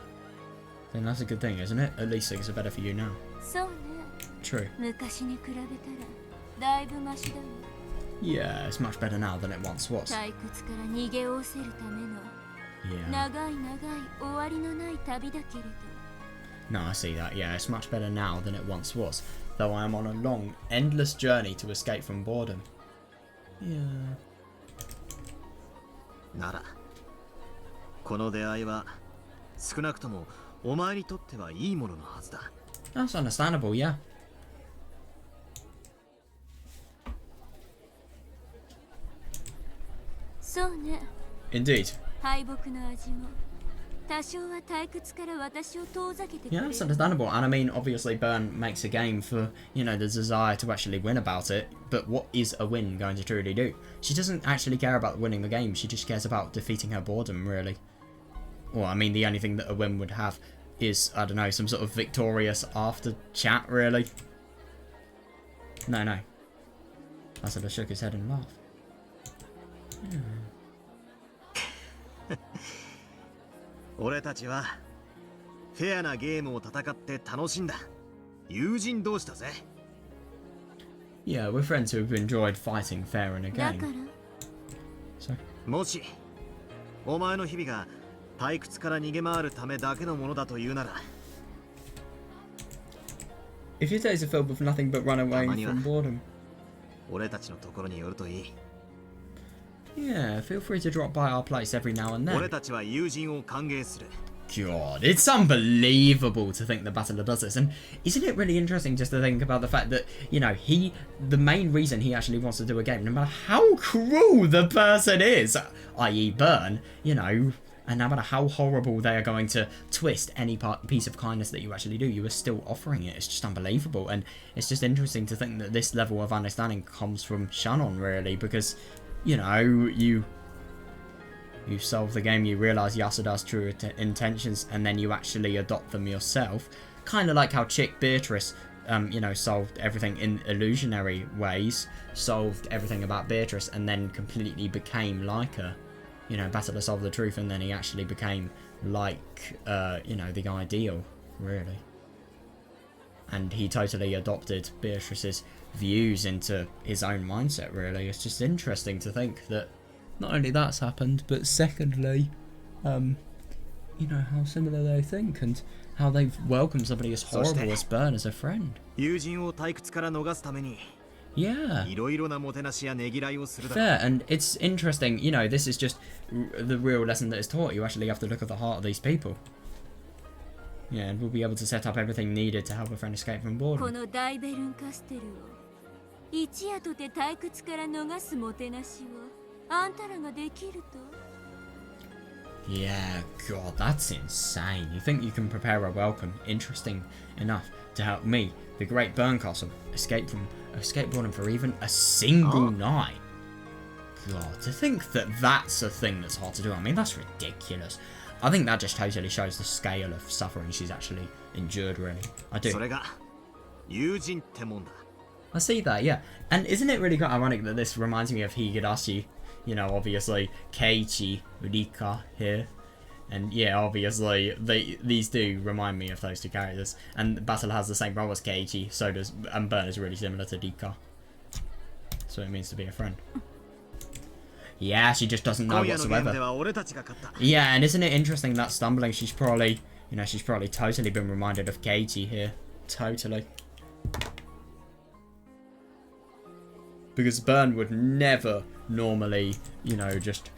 Then that's a good thing, isn't it? At least things are better for you now. True. Yeah, it's much better now than it once was. Yeah. No, I see that. Yeah, it's much better now than it once was. Though I am on a long, endless journey to escape from boredom. Yeah. That's understandable, yeah. Indeed. Yeah, that's understandable. And I mean, obviously Burn makes a game for, you know, the desire to actually win about it. But what is a win going to truly do? She doesn't actually care about winning the game. She just cares about defeating her boredom, really. Well, I mean, the only thing that a win would have is, I don't know, some sort of victorious after chat, really. No. I sort of shook his head and laughed. Yeah. 俺たちはフェアなゲームを戦って楽しんだ友人同士だぜ Yeah, we're friends who have enjoyed fighting fair in a game. Sorry. もしお前の日々が退屈から逃げ回るためだけのものだというなら If your days are filled with nothing but run away from boredom. 俺たちのところに寄るといい Yeah, feel free to drop by our place every now and then. 俺たちは友人を歓迎する God, it's unbelievable to think that Battler does this. And isn't it really interesting just to think about the fact that, you know, the main reason he actually wants to do a game, no matter how cruel the person is, i.e. Burn, you know, and no matter how horrible they are going to twist any piece of kindness that you actually do, you are still offering it. It's just unbelievable. And it's just interesting to think that this level of understanding comes from Shannon, really, because, you know, you solve the game, you realise Yasuda's true intentions, and then you actually adopt them yourself. Kind of like how Chick Beatrice, you know, solved everything in illusionary ways, solved everything about Beatrice, and then completely became like her. You know, Battler solved the truth, and then he actually became like, you know, the ideal, really. And he totally adopted Beatrice's views into his own mindset, really. It's just interesting to think that not only that's happened, but secondly, you know, how similar they think and how they've welcomed somebody as horrible as Burn as a friend. 友人を退屈から逃すために Yeah. いろいろなもてなしやねぎらいをするだろう。 Fair, and it's interesting, you know, this is just the real lesson that is taught. You actually have to look at the heart of these people. Yeah, and we'll be able to set up everything needed to help a friend escape from こ boredom. の大ベルンカステルを一夜とて退屈から逃すもてなしをあんたらができると Yeah, God, that's insane. You think you can prepare a welcome interesting enough to help me, the Great Burncastle, escape boredom for even a single night? God, to think that that's a thing that's hard to do, I mean, that's ridiculous. I think that just totally shows the scale of suffering she's actually endured, really. I do. それが友人ってもんだ。 I see that, yeah. And isn't it really quite ironic that this reminds me of Higurashi? You know, obviously, Keiichi, Rika here. And yeah, obviously, these do remind me of those two characters. And Battle has the same role as Keiichi, so does... And Burn is really similar to Rika. So it means to be a friend. Yeah, she just doesn't know 今夜のゲームで whatsoever. は俺たちが勝った。 Yeah, and isn't it interesting that stumbling, she's probably... You know, she's probably totally been reminded of Keiichi here. Totally. Because Burn would never normally, you know, just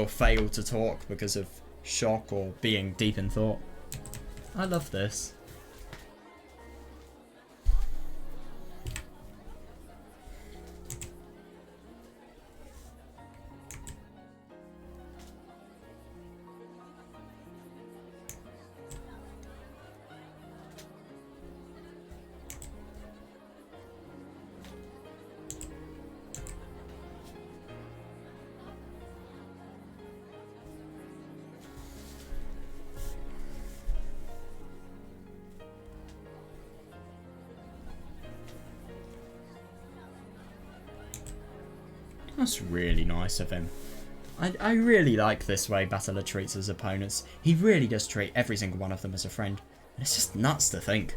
fail to talk because of shock or being deep in thought. I love this. That's really nice of him. I really like this way Battler treats his opponents. He really does treat every single one of them as a friend. And it's just nuts to think.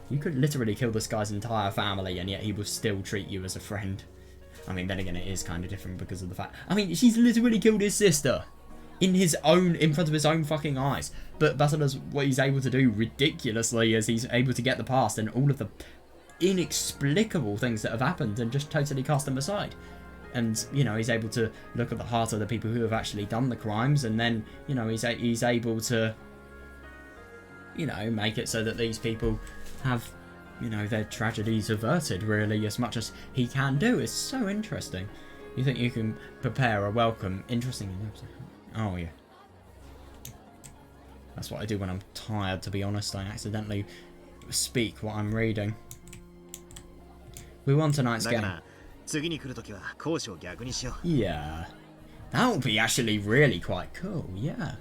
You could literally kill this guy's entire family and yet he will still treat you as a friend. I mean, then again, it is kind of different because of the fact... I mean, she's literally killed his sister. In front of his own fucking eyes. But Battler's what he's able to do ridiculously is he's able to get the past and all of the inexplicable things that have happened and just totally cast them aside. And, you know, he's able to look at the heart of the people who have actually done the crimes, and then, you know, he's able to, you know, make it so that these people have, you know, their tragedies averted, really, as much as he can do. It's so interesting. You think you can prepare a welcome, interesting enough. Oh, yeah. That's what I do when I'm tired, to be honest. I accidentally speak what I'm reading. We won tonight's game. 次に来るときは攻守を逆にしよう。 Yeah. That would be actually really quite cool, yeah.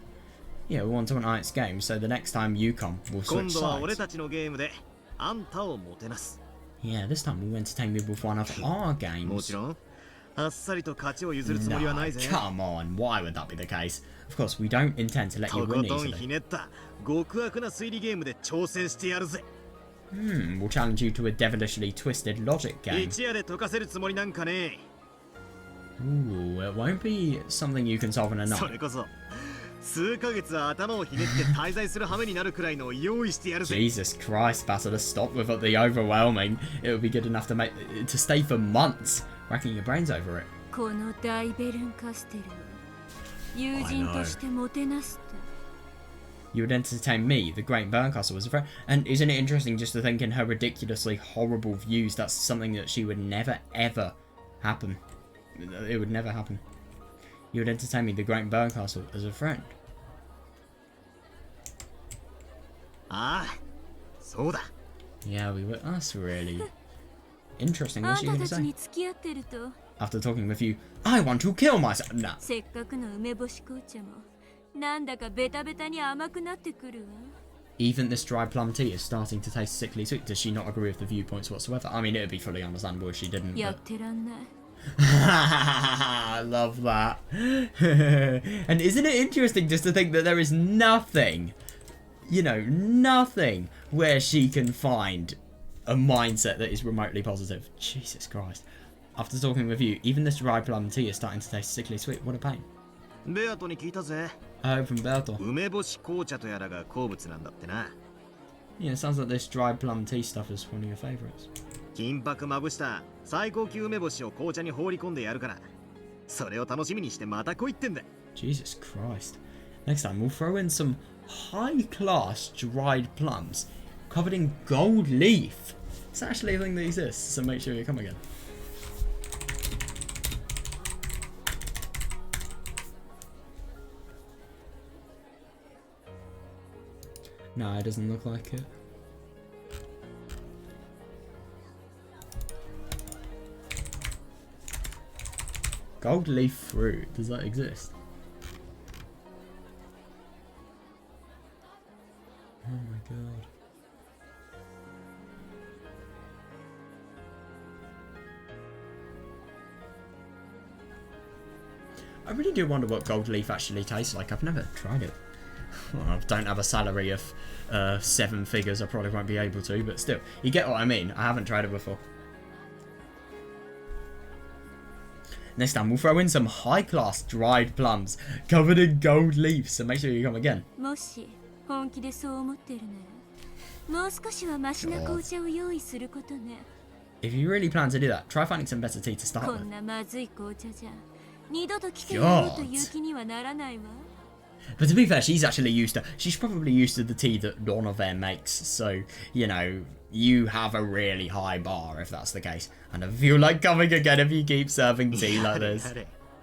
Yeah, we won tonight's game, so the next time you come, we'll 今 switch 度は俺 sides. たちのゲームであんたをもてなす。 Yeah, this time we'll entertain me with one of our も games. ちろん、あっさりと勝ちを譲るつもりはない No, ぜ。 come on, why would that be the case? Of course, we don't intend to let と you こ win とん easily. ひねった極悪な推理ゲームで挑戦してやるぜ。 We'll challenge you to a devilishly twisted logic game. 一夜で解かせるつもりなんかね。 Ooh, it won't be something you can solve in a そ night. れこそ数ヶ月頭をひねって滞在する羽目になるくらいの用意してやるぜ。 Jesus Christ, Bassett, stop with the overwhelming. It would be good enough to stay for months, racking your brains over it. この大ベルンカステルを友人としてもてなすと You would entertain me, the Great Burncastle, as a friend. And isn't it interesting just to think in her ridiculously horrible views, that's something that she would never, ever happen. It would never happen. You would entertain me, the Great Burncastle, as a friend. ああ、そうだ。 Yeah, we would. That's really interesting. あ What's ん she た going た to ち say? に付き合ってると After talking with you, I want to kill myself. No. せっかくの梅干し紅茶もなんだかベタベタに甘くなってくるわ Even this dry plum tea is starting to taste sickly sweet. Does she not agree with the viewpoints whatsoever? I mean, it would be fully understandable if she didn't. やっ But... てらんない I love that. And isn't it interesting just to think that there is nothing, you know, nothing where she can find a mindset that is remotely positive. Jesus Christ. After talking with you, even this dry plum tea is starting to taste sickly sweet. What a pain. ベアトに聞いたぜ。 Oh, from Berto. 梅干し紅茶とやらが好物なんだってな。 Yeah, it sounds like this dry plum tea stuff is one of your favourites. 金箔まぶした最高級梅干しを紅茶に放り込んでやるから、それを楽しみにしてまた来いってんだ。 Jesus Christ. Next time we'll throw in some high-class dried plums covered in gold leaf. It's actually a thing that exists, so make sure you come again. No, it doesn't look like it. Gold leaf fruit, does that exist? Oh my god. I really do wonder what gold leaf actually tastes like. I've never tried it. Well, I don't have a salary of 7 figures. I probably won't be able to, but still, you get what I mean. I haven't tried it before. Next time, we'll throw in some high-class dried plums covered in gold leaf, so make sure you come again. もし本気でそう思ってるなら、もう少しはマシな紅茶を用意することね。 If you really plan to do that, try finding some better tea to start こ with. んなまずい紅茶じゃ、二度と来てやろうという気にはならないわ。 But to be fair, she's probably used to the tea that Donovan makes, so, you know, you have a really high bar if that's the case. And I feel like coming again if you keep serving tea like this.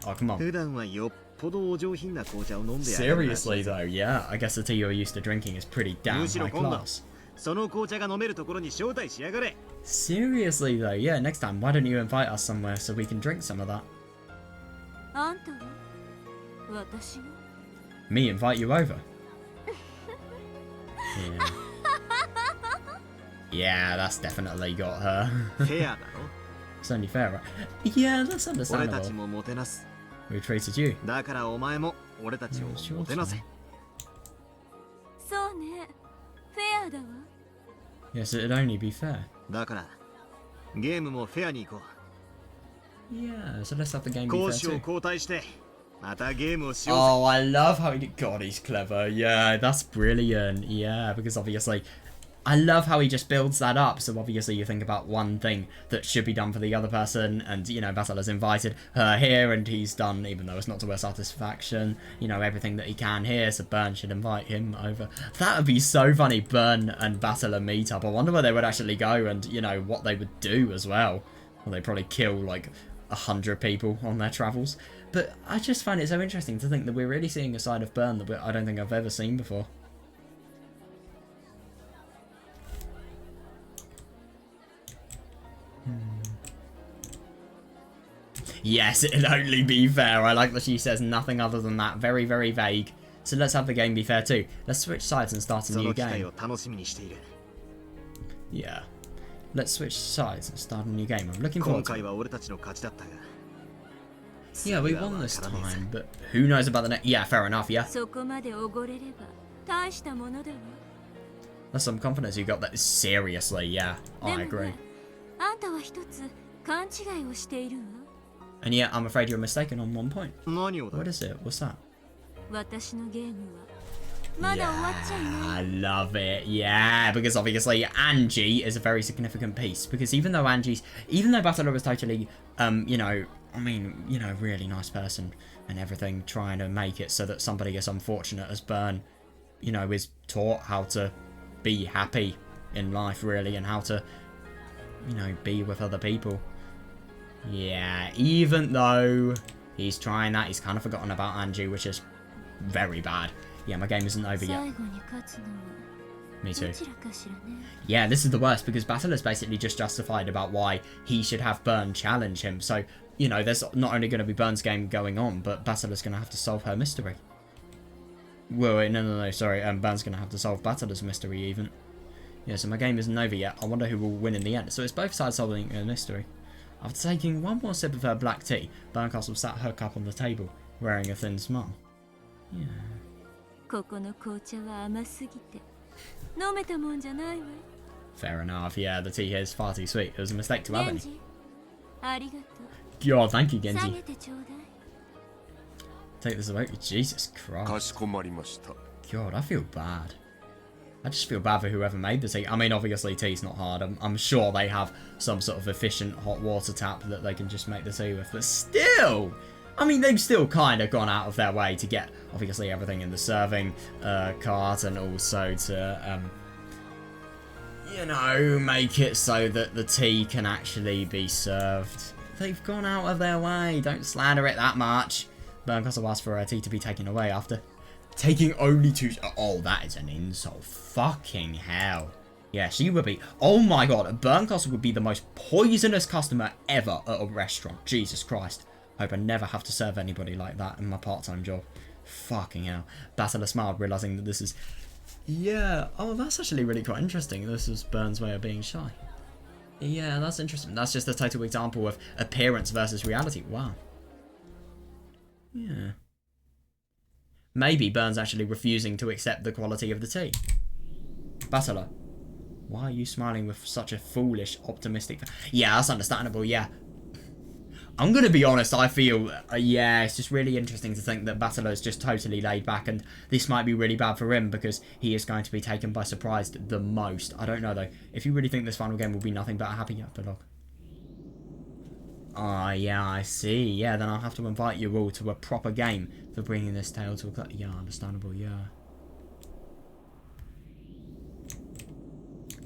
Oh, come on. 普段はよっぽどお上品な紅茶を飲んでやる。 Seriously though, yeah, I guess the tea you're used to drinking is pretty damn むしろ high 今度 class. その紅茶が飲めるところに招待しやがれ。 Seriously though, yeah, next time, why don't you invite us somewhere so we can drink some of that? あんたは私が Me invite you over. Yeah. Yeah, that's definitely got her. フェアだろ。 It's only fair, right? Yeah, that's 俺た understandable. ちももてなす。 We treated you. だからお前も俺たちをもてなせ。そうね、フェアだわ。 Yes, it'd only be fair. だからゲームもフェアに行こ Yeah, so let's have the game う。 be 攻 fair 守を too. 交代してまたゲームをしようぜ。 Oh, I love how he... God, he's clever. Yeah, that's brilliant. Yeah, because obviously... I love how he just builds that up. So obviously you think about one thing that should be done for the other person. And, you know, Battle has invited her here and he's done, even though it's not to her satisfaction, you know, everything that he can here. So Burn should invite him over. That would be so funny. Burn and Battle meet up. I wonder where they would actually go and, you know, what they would do as well. Well, they'd probably kill, like, 100 people on their travels. But I just find it so interesting to think that we're really seeing a side of Burn that I don't think I've ever seen before. Yes, it'd only be fair. I like that she says nothing other than that. Very, very vague. So let's have the game be fair too. Let's switch sides and start a そ new の機会 game. を楽しみにしている。 Yeah. Let's switch sides and start a new game. I'm looking 今 forward to 回 it. は俺たちの勝ちだったが。 Yeah, we won this time, but who knows about the next... Yeah, fair enough, yeah. そこまでおごれれば大したものだわ。 That's some confidence you got that. Seriously, yeah. で I も agree. ね、あんたは一つ勘違いをしているわ。 And yeah, I'm afraid you're mistaken on one point. 何をだ What is it? What's that? 私のゲームはまだ終わっちゃいない。 I love it. Yeah, because obviously Ange is a very significant piece. Because even though Battler was totally, you know, I mean, you know, really nice person and everything, trying to make it so that somebody as unfortunate as Burn, you know, is taught how to be happy in life, really, and how to, you know, be with other people. Yeah, even though he's trying that, he's kind of forgotten about Ange, which is very bad. Yeah, my game isn't over yet. 最後に勝つのは Me ど too. ちらかしらね。 Yeah, this is the worst because Battle is basically just justified about why he should have Burn challenge him. So, you know, there's not only going to be Burn's game going on, but Battle is going to have to solve her mystery. Well, wait, no, sorry. Burn's going to have to solve Battle's mystery even. Yeah, so my game isn't over yet. I wonder who will win in the end. So it's both sides solving a mystery. After taking one more sip of her black tea, Burncastle sat her cup on the table, wearing a thin smile. Yeah. ここの紅茶は甘すぎて飲めたもんじゃないわ。 Fair enough, yeah, the tea here is far too sweet. It was a mistake to have ゲン any. ジ、ありがと God, thank you, う。下 Genji. げてちょうだい。 Take this away. Jesus か Christ. しこまりました。 God, I feel bad. I just feel bad for whoever made the tea. I mean, obviously tea's not hard. I'm sure they have some sort of efficient hot water tap that they can just make the tea with. But still, I mean, they've still kind of gone out of their way to get, obviously, everything in the serving cart, and also to, you know, make it so that the tea can actually be served. They've gone out of their way. Don't slander it that much. Berncastle asked for her tea to be taken away after taking only 2... Oh, that is an insult. Fucking hell. Yeah, she would be... Oh my god, Berncastle would be the most poisonous customer ever at a restaurant. Jesus Christ. I hope I never have to serve anybody like that in my part-time job. Fucking hell. Bastila smiled, realising that this is... Yeah. Oh, that's actually really quite interesting. This is Bern's way of being shy. Yeah, that's interesting. That's just a total example of appearance versus reality. Wow. Yeah. Maybe Bern's actually refusing to accept the quality of the tea. Bastila, why are you smiling with such a foolish, optimistic... Yeah, that's understandable, yeah. I'm going to be honest, I feel... yeah, it's just really interesting to think that Batila's just totally laid back, and this might be really bad for him because he is going to be taken by surprise the most. I don't know, though. If you really think this final game will be nothing but a happy epilogue. Ah, yeah, I see. Yeah, then I'll have to invite you all to a proper game for bringing this tale to a close. Yeah, understandable, yeah.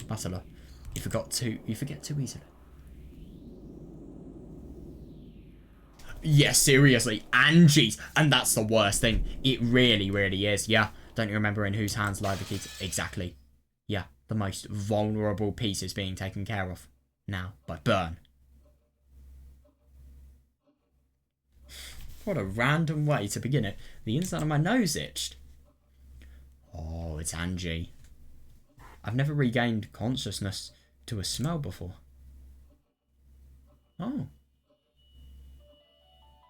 Bastila, you forget too easily. Yeah, seriously, Ange's, and that's the worst thing. It really, really is, yeah. Don't you remember in whose hands lie the keys? Exactly. Yeah, the most vulnerable piece is being taken care of now by Bern. What a random way to begin it. The inside of my nose itched. Oh, it's Ange. I've never regained consciousness to a smell before. Oh.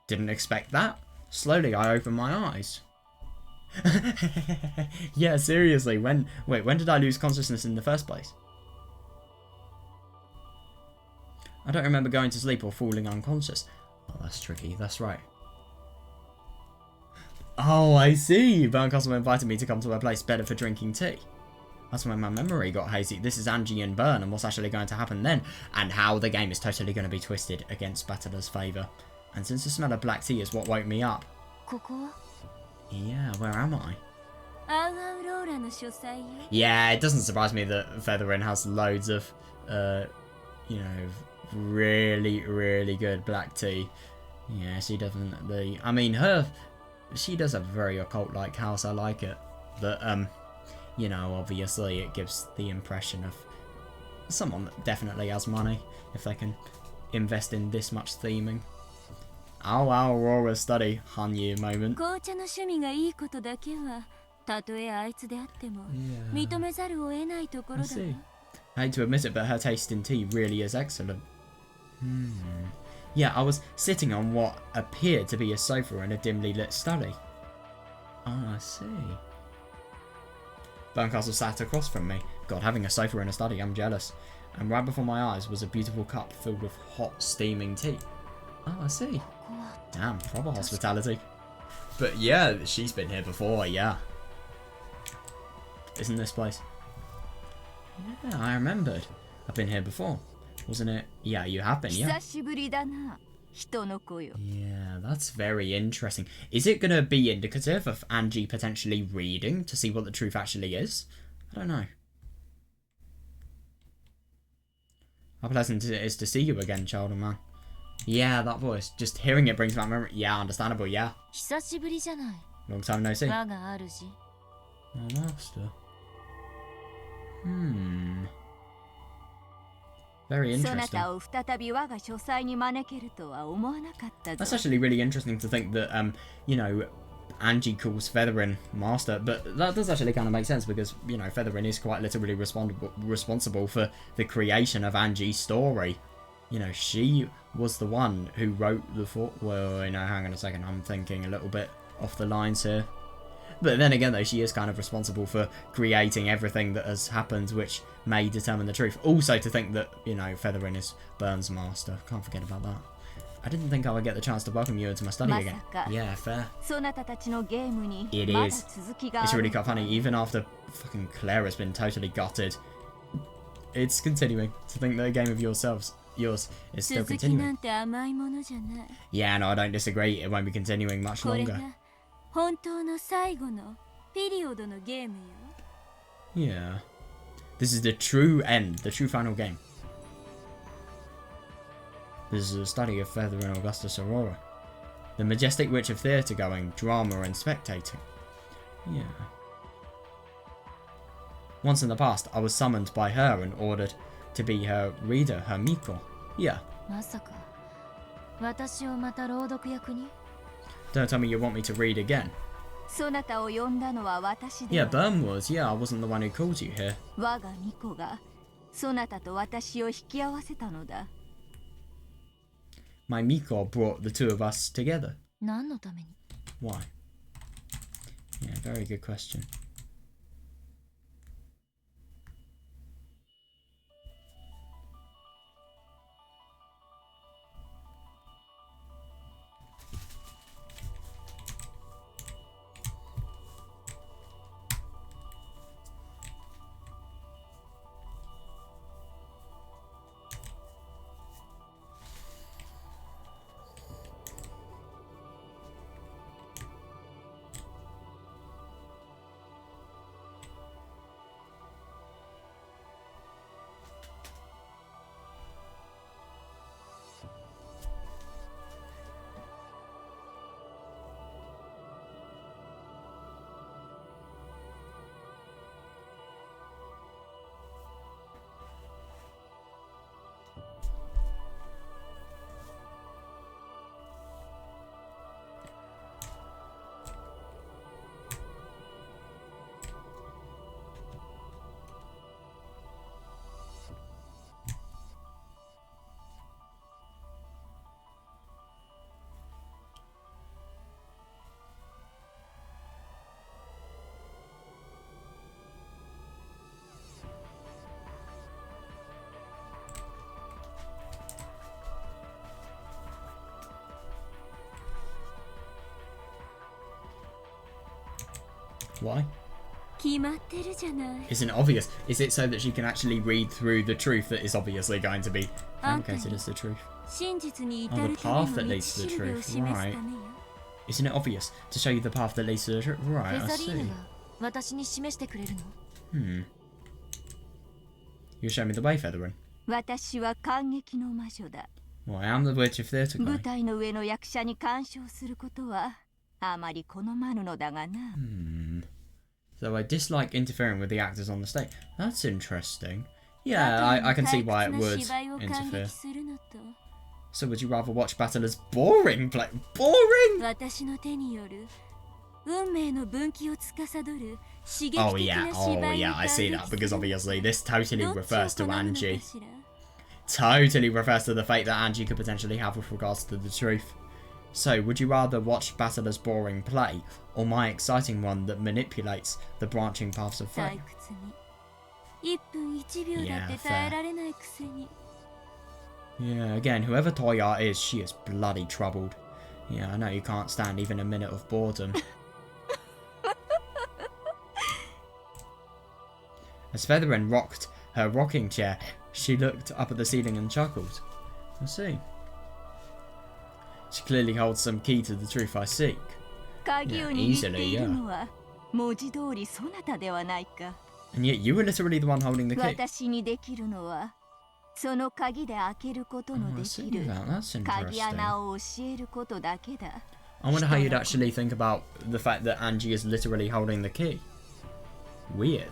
Didn't expect that. Slowly, I opened my eyes. Yeah, seriously, when did I lose consciousness in the first place? I don't remember going to sleep or falling unconscious. Oh, that's tricky, that's right. Oh, I see. Berncastle invited me to come to her place better for drinking tea. That's when my memory got hazy. This is Ange and Bern, and what's actually going to happen then, and how the game is totally going to be twisted against Batila's favour. And since the smell of black tea is what woke me up. Yeah, where am I? Yeah, it doesn't surprise me that Featherin has loads of, you know, really, really good black tea. Yeah, she definitely... I mean, she does have a very occult-like house, I like it. But, you know, obviously it gives the impression of someone that definitely has money, if they can invest in this much theming. Oh wow, Aurora's study, Hanyu moment. I see. I hate to admit it, but her taste in tea really is excellent. Yeah, I was sitting on what appeared to be a sofa in a dimly lit study. Oh, I see. Berncastle sat across from me. God, having a sofa in a study, I'm jealous. And right before my eyes was a beautiful cup filled with hot, steaming tea. Oh, I see. Damn, proper hospitality. But yeah, she's been here before, yeah. Isn't this place? Yeah, I remembered. I've been here before. Wasn't it? Yeah, you have been, yeah. Yeah, that's very interesting. Is it going to be indicative of Ange potentially reading to see what the truth actually is? I don't know. How pleasant it is to see you again, child and man. Yeah, that voice. Just hearing it brings back memory. Yeah, understandable, yeah. Long time no see. My master. Very interesting. That's actually really interesting to think that, you know, Ange calls Featherin master, but that does actually kind of make sense because, you know, Featherin is quite literally responsible for the creation of Ange's story. You know, she was the one who wrote the well, you know, hang on a second, I'm thinking a little bit off the lines here. But then again, though, she is kind of responsible for creating everything that has happened, which may determine the truth. Also, to think that, you know, Featherin is Bern's master. Can't forget about that. I didn't think I would get the chance to welcome you into my study again. Yeah, fair. そなたたちのゲームに It まだ is. 続きがあ It's る really quite funny, even after fucking Claire has been totally gutted. It's continuing to think that a game of yours is still 続きな continuing. んて甘いものじゃない Yeah, no, I don't disagree. It won't be continuing much これ longer. が本当の最後のピリオドのゲームよ Yeah. This is the true end, the true final game. This is a study of Feather and Augustus Aurora. The majestic witch of theatre going, drama and spectating. Yeah. Once in the past, I was summoned by her and ordered to be her reader, her Miko. Yeah. まさか私をまた朗読役に Don't tell me you want me to read again. そなたを呼んだのは私で Yeah, は Burn was. Yeah, I wasn't the one who called you here. 我が巫女がそなたと私を引き合わせたのだ My Miko brought the two of us together. 何のために Why? Yeah, very good question. Why? 決まってるじゃない Isn't it obvious? Is it so that she can actually read through the truth that is obviously going to be fabricated as the truth? 真実に至 Oh, る the た path め that の道 leads to し the るべを truth. 示すた Right. めよ Isn't it obvious to show you the path that leads to the truth? Right, フェ I ザリー see. ヌが私に示してくれるの You'll show me the way, Featherin. 私は感激の魔女だ Well, I am the witch of theatre 舞 guy. 台の上の役者に干渉することはあまり好まぬのだがな So I dislike interfering with the actors on the stage. That's interesting. Yeah, I can see why it 退屈な would 芝居を感 interfere. 激するのと So would you rather watch battle as boring play? Boring? 私の手による運命の分岐を司る刺激的 Oh な yeah, 芝 oh 居 yeah, を I see 感 that 激 because する obviously this totally どっちを refers to 好むのか Angie. しら Totally refers to the fate that Angie could potentially have with regards to the truth. So, would you rather watch battle as boring play, or my exciting one that manipulates the branching paths of 退 fate? 屈に1分1秒だって耐えられないくせに Yeah, again, whoever Toya is, she is bloody troubled. Yeah, I know you can't stand even a minute of boredom. As Featherin rocked her rocking chair, she looked up at the ceiling and chuckled. I see. She clearly holds some key to the truth I seek. 鍵を握っているのは文字通りそなたではないか And yet you were literally the one holding the key. 私にできるのはその鍵で開けることの Oh, で I き see る that. That's 鍵 interesting. 穴を教えることだけだ I wonder how you'd actually think about the fact that Angie is literally holding the key. Weird.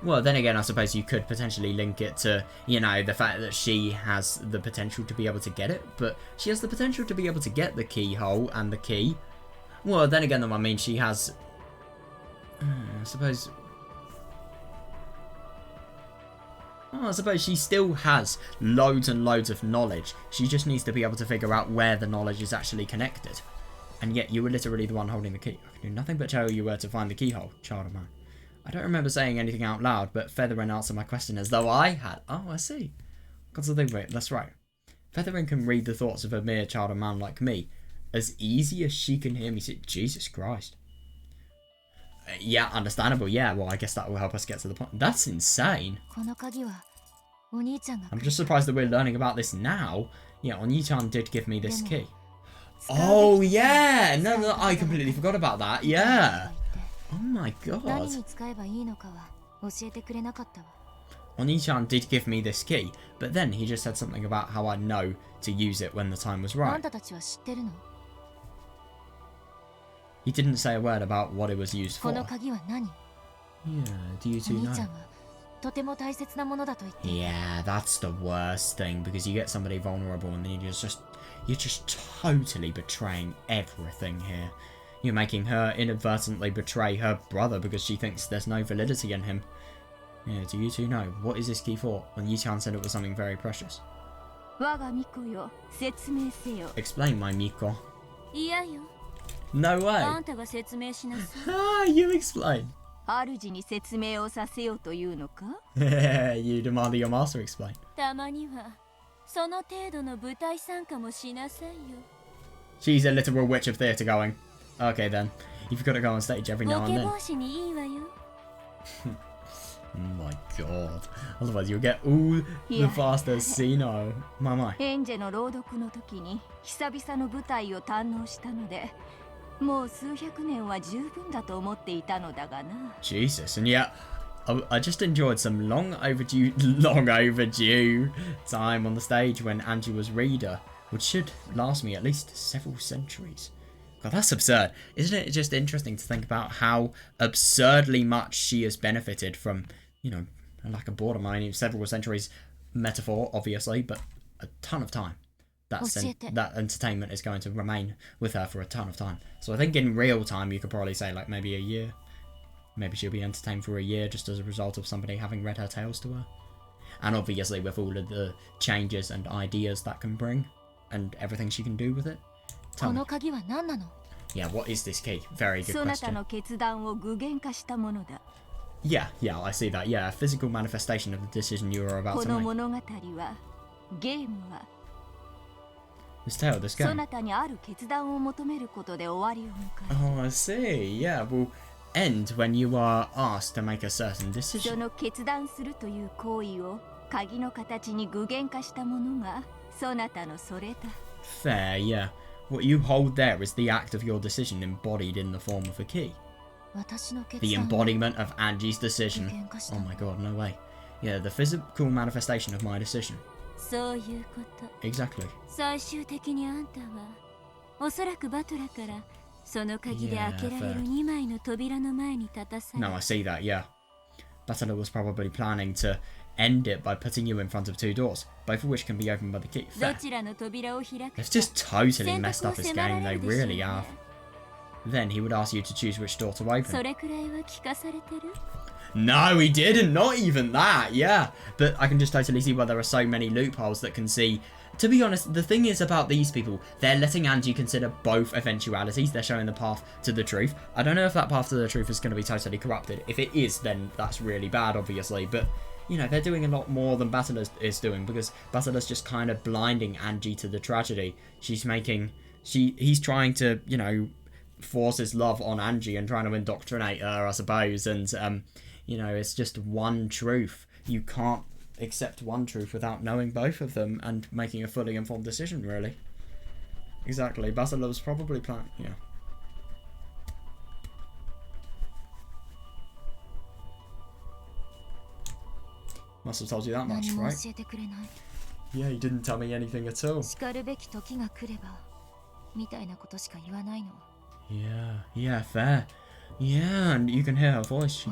Well, then again, I suppose you could potentially link it to, you know, the fact that she has the potential to be able to get it, but she has the potential to be able to get the keyhole and the key. Well, then again, though, I mean, she has... I suppose... Oh, I suppose she still has loads and loads of knowledge. She just needs to be able to figure out where the knowledge is actually connected. And yet, you were literally the one holding the key. I can do nothing but tell you where to find the keyhole, child of mine. I don't remember saying anything out loud, but Featherin answered my question as though I had. Oh, I see. Got to think of it. That's right. Feathering can read the thoughts of a mere child and man like me as easy as she can hear me say, Jesus Christ. Yeah, understandable. Yeah, well, I guess that will help us get to the point. That's insane. I'm just surprised that we're learning about this now. Yeah, Oni-chan did give me this key. Oh, yeah! No, I completely forgot about that. Yeah. Oh my god. Oni-chan did give me this key, but then he just said something about how I know to use it when the time was right. He didn't say a word about what it was used for. Yeah, do you two know? Yeah, that's the worst thing, because you get somebody vulnerable and then you're just totally betraying everything here. You're making her inadvertently betray her brother because she thinks there's no validity in him. Yeah, do you two know? What is this key for? When Yi-chan said it was something very precious. Explain, my Miko. No way. Ah, you explain. You demand that your master explain. She's a literal witch of theatre going. Okay then. You've got to go on stage every now and then. Oh my god. Otherwise you'll get all the faster senile. My. Ange Jesus, and yeah, I just enjoyed some long overdue time on the stage when Angie was reader, which should last me at least several centuries. God, that's absurd. Isn't it just interesting to think about how absurdly much she has benefited from, you know, like a boredom, I mean, several centuries metaphor, obviously, but a ton of time. That entertainment is going to remain with her for a ton of time. So I think in real time, you could probably say like maybe a year. Maybe she'll be entertained for a year just as a result of somebody having read her tales to her. And obviously with all of the changes and ideas that can bring and everything she can do with it. Tell me. Yeah, what is this key? Very good question. Yeah, I see that. Yeah, a physical manifestation of the decision you are about to make. This tale, this game. Oh, I see. Yeah, will end when you are asked to make a certain decision. Fair, yeah. What you hold there is the act of your decision embodied in the form of a key. The embodiment of Angie's decision. Oh my god, no way. Yeah, the physical manifestation of my decision. Exactly. Yeah, no, I see that, yeah. Butler was probably planning to end it by putting you in front of two doors, both of which can be opened by the key. Fair. They've just totally messed up his game, they really have. Then he would ask you to choose which door to open. No, he didn't. Not even that. Yeah. But I can just totally see why there are so many loopholes that can see. To be honest, the thing is about these people, they're letting Angie consider both eventualities. They're showing the path to the truth. I don't know if that path to the truth is going to be totally corrupted. If it is, then that's really bad, obviously. But, you know, they're doing a lot more than Butler is doing, because Butler's just kind of blinding Angie to the tragedy. He's trying to, you know, force his love on Angie and trying to indoctrinate her, I suppose. And, you know, it's just one truth. You can't accept one truth without knowing both of them and making a fully informed decision, really. Exactly. Butler was probably planning, yeah. Must have told you that much, right? Yeah, he didn't tell me anything at all. Yeah, fair. Yeah, and you can hear her voice.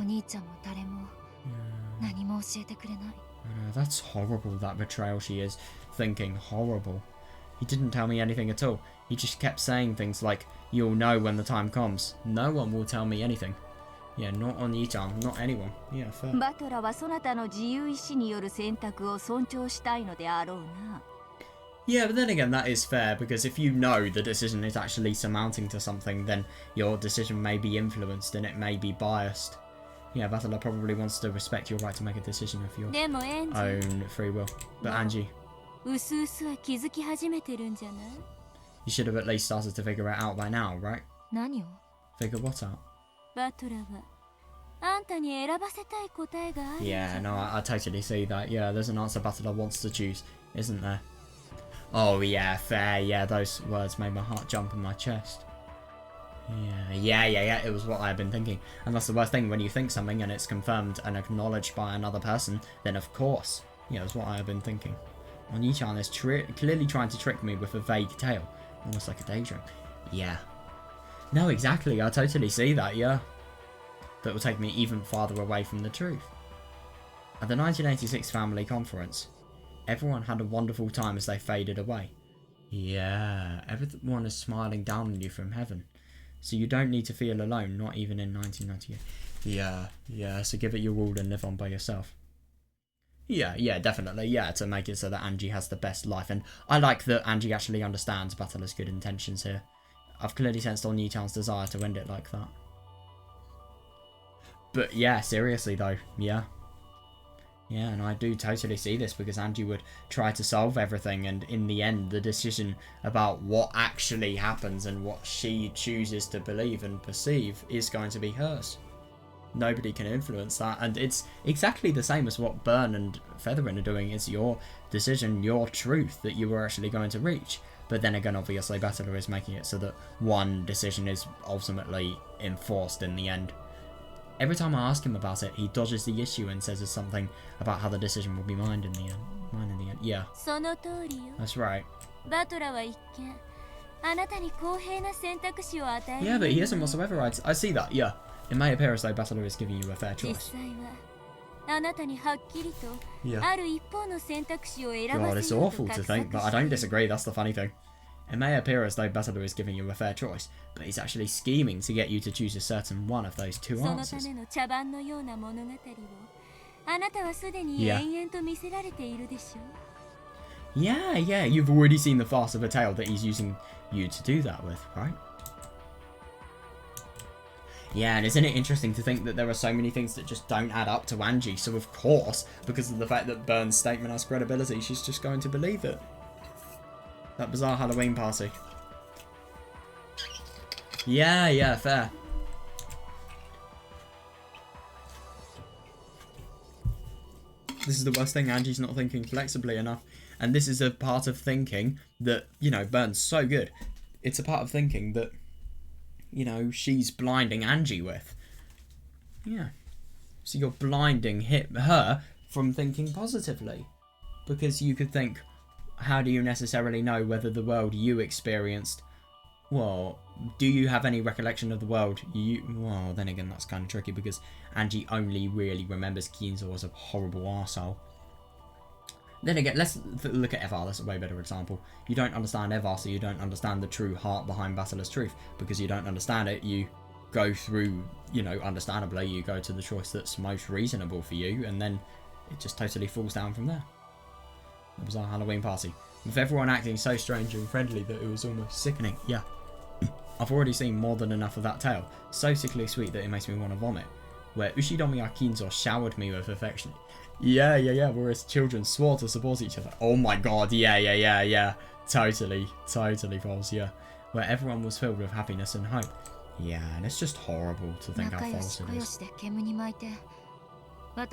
That's horrible, that betrayal she is thinking. Horrible. He didn't tell me anything at all. He just kept saying things like, you'll know when the time comes. No one will tell me anything. Yeah, not Oni-chan, not anyone. Yeah, fair. Yeah, but then again, that is fair, because if you know the decision is actually surmounting to something, then your decision may be influenced and it may be biased. Yeah, Butler probably wants to respect your right to make a decision of your own free will. But Angie, うすうすは気づき始めてるんじゃない？ You should have at least started to figure it out by now, right? 何を？ Figure what out? バトラはあんたに選ばせたい答えがあるんじゃ Yeah, ない？ no, I totally see that. Yeah, there's an answer Butler wants to choose, isn't there? Oh, yeah, fair. Yeah, those words made my heart jump in my chest. Yeah, it was what I had been thinking. And that's the worst thing, when you think something and it's confirmed and acknowledged by another person, then of course, yeah, that's what I had been thinking. Oni-chan is clearly trying to trick me with a vague tale, almost like a daydream. Yeah. No, exactly, I totally see that, yeah. That will take me even farther away from the truth. At the 1986 family conference, everyone had a wonderful time as they faded away. Yeah, everyone is smiling down on you from heaven. So you don't need to feel alone, not even in 1998. Yeah, so give it your all and live on by yourself. Yeah, definitely, yeah, to make it so that Ange has the best life. And I like that Ange actually understands Butler's good intentions here. I've clearly sensed Oni-chan's desire to end it like that. But yeah, seriously though, yeah. Yeah, and I do totally see this, because Ange would try to solve everything, and in the end, the decision about what actually happens and what she chooses to believe and perceive is going to be hers. Nobody can influence that, and it's exactly the same as what Burn and Featherin are doing. It's your decision, your truth that you were actually going to reach. But then again, obviously, Battler is making it so that one decision is ultimately enforced in the end. Every time I ask him about it, he dodges the issue and says something about how the decision will be mine in the end. Yeah. その通りよ。 That's right. バトラは一見あなたに公平な選択肢を与える。 Yeah, but he isn't whatsoever. I see that, yeah. It may appear as though Battler is giving you a fair 実 choice. 際はあなたにはっきりと Yeah. ある一方の選択肢を選 God, ば it's せようと awful 画 to 策 think, but I して don't いる。 disagree. That's the funny thing. It may appear as though Battler is giving you a fair choice, but he's actually scheming to get you to choose a certain one of those two そのた answers. めの茶番のような物語をあなたはすでに Yeah. 延々と見せられているでしょう。 Yeah, you've already seen the farce of a tale that he's using you to do that with, right? Yeah, and isn't it interesting to think that there are so many things that just don't add up to Ange, so of course, because of the fact that Burn's statement has credibility, she's just going to believe it. That bizarre Halloween party. Yeah, fair. This is the worst thing, Ange's not thinking flexibly enough. And this is a part of thinking that, you know, Burn's so good. It's a part of thinking that, you know, she's blinding Ange with. Yeah. So you're blinding her from thinking positively. Because you could think, how do you necessarily know whether the world you experienced... Well, do you have any recollection of the world well, then again, that's kind of tricky, because Ange only really remembers Kinzo as a horrible arsehole. Then again, let's look at Evar. That's a way better example. You don't understand Evar, so you don't understand the true heart behind Battler's truth. Because you don't understand it, you go through, you know, understandably, you go to the choice that's most reasonable for you, and then it just totally falls down from there. It was our Halloween party, with everyone acting so strange and friendly that it was almost sickening. Yeah. I've already seen more than enough of that tale, so sickly sweet that it makes me want to vomit, where Ushidomi Akinzo showered me with affection. Yeah, whereas children swore to support each other. Oh my god, yeah. Totally false, yeah. Where everyone was filled with happiness and hope. Yeah, and it's just horrible to think how false it is. But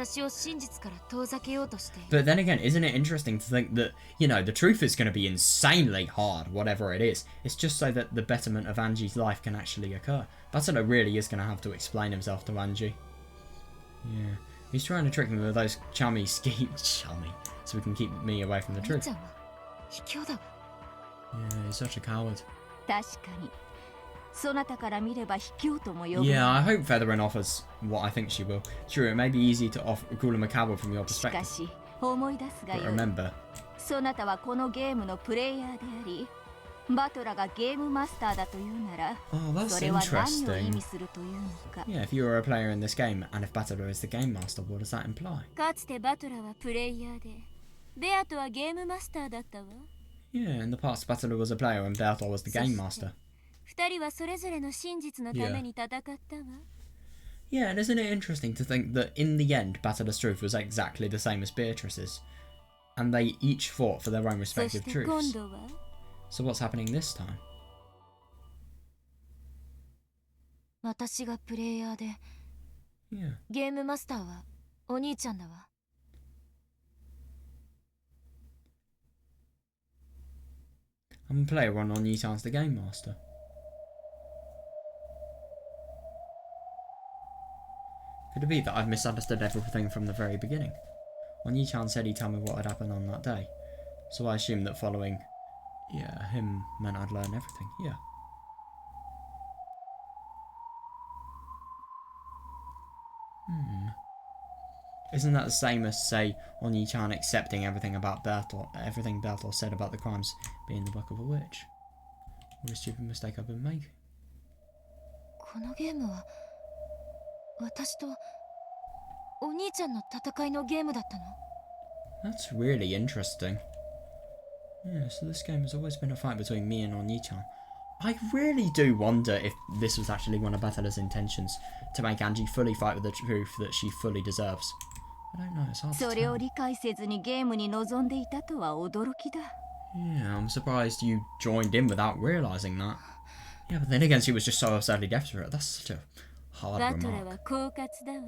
then again, isn't it interesting to think that, you know, the truth is going to be insanely hard, whatever it is. It's just so that the betterment of Ange's life can actually occur. Batsuna really is going to have to explain himself to Ange. Yeah. He's trying to trick me with those chummy schemes. Chummy. So we can keep me away from the truth. Yeah, he's such a coward. 確かにそなたから見れば卑怯とも呼ぶ。 Yeah, I hope Featherin offers what I think she will. Sure, it may be easy to call him a coward from your しか perspective. し思い出すが But よい。 remember, そなたはこのゲームのプレイヤーであり、バトラがゲームマスターだというなら、 oh, that's それは何を意 interesting. 味するというのか。 Yeah, if you were a player in this game, and if Battler is the game master, what does that imply? かつてバトラはプレイヤーで、ベアトはゲームマスターだったわ。 Yeah, in the past, Battler was a player and Beator was the game master. 二人はそれぞれの真実のために戦ったわ。 Yeah, and isn't it interesting to think that in the end, Battler's truth was exactly the same as Beatrice's? and they each fought for their own そし respective て今 truths. 度は So what's happening this time? 私がプレイヤーで Yeah. ゲームマスターはお兄ちゃんだわ。 I'm a player on Oni-chan's the Game Master. Could it be that I've misunderstood everything from the very beginning? Oni-chan said he'd tell me what had happened on that day, so I assumed that following, him meant I'd learn everything, yeah. Isn't that the same as, say, Oni-chan accepting everything Bertolt said about the crimes being the work of a witch? What a stupid mistake I've been making. このゲームは私とお兄ちゃんの戦いのゲームだったの？ That's really interesting. Yeah, so this game has always been a fight between me and Oni-chan. I really do wonder if this was actually one of Battler's intentions, to make Angie fully fight with the truth that she fully deserves. I don't know, it's hard to それを tell. 理解せずにゲームに臨んでいたとは驚きだ。 Yeah, I'm surprised you joined in without realising that. Yeah, but then again, she was just so absurdly desperate. That's such a hard バトラ remark. は狡猾だわ。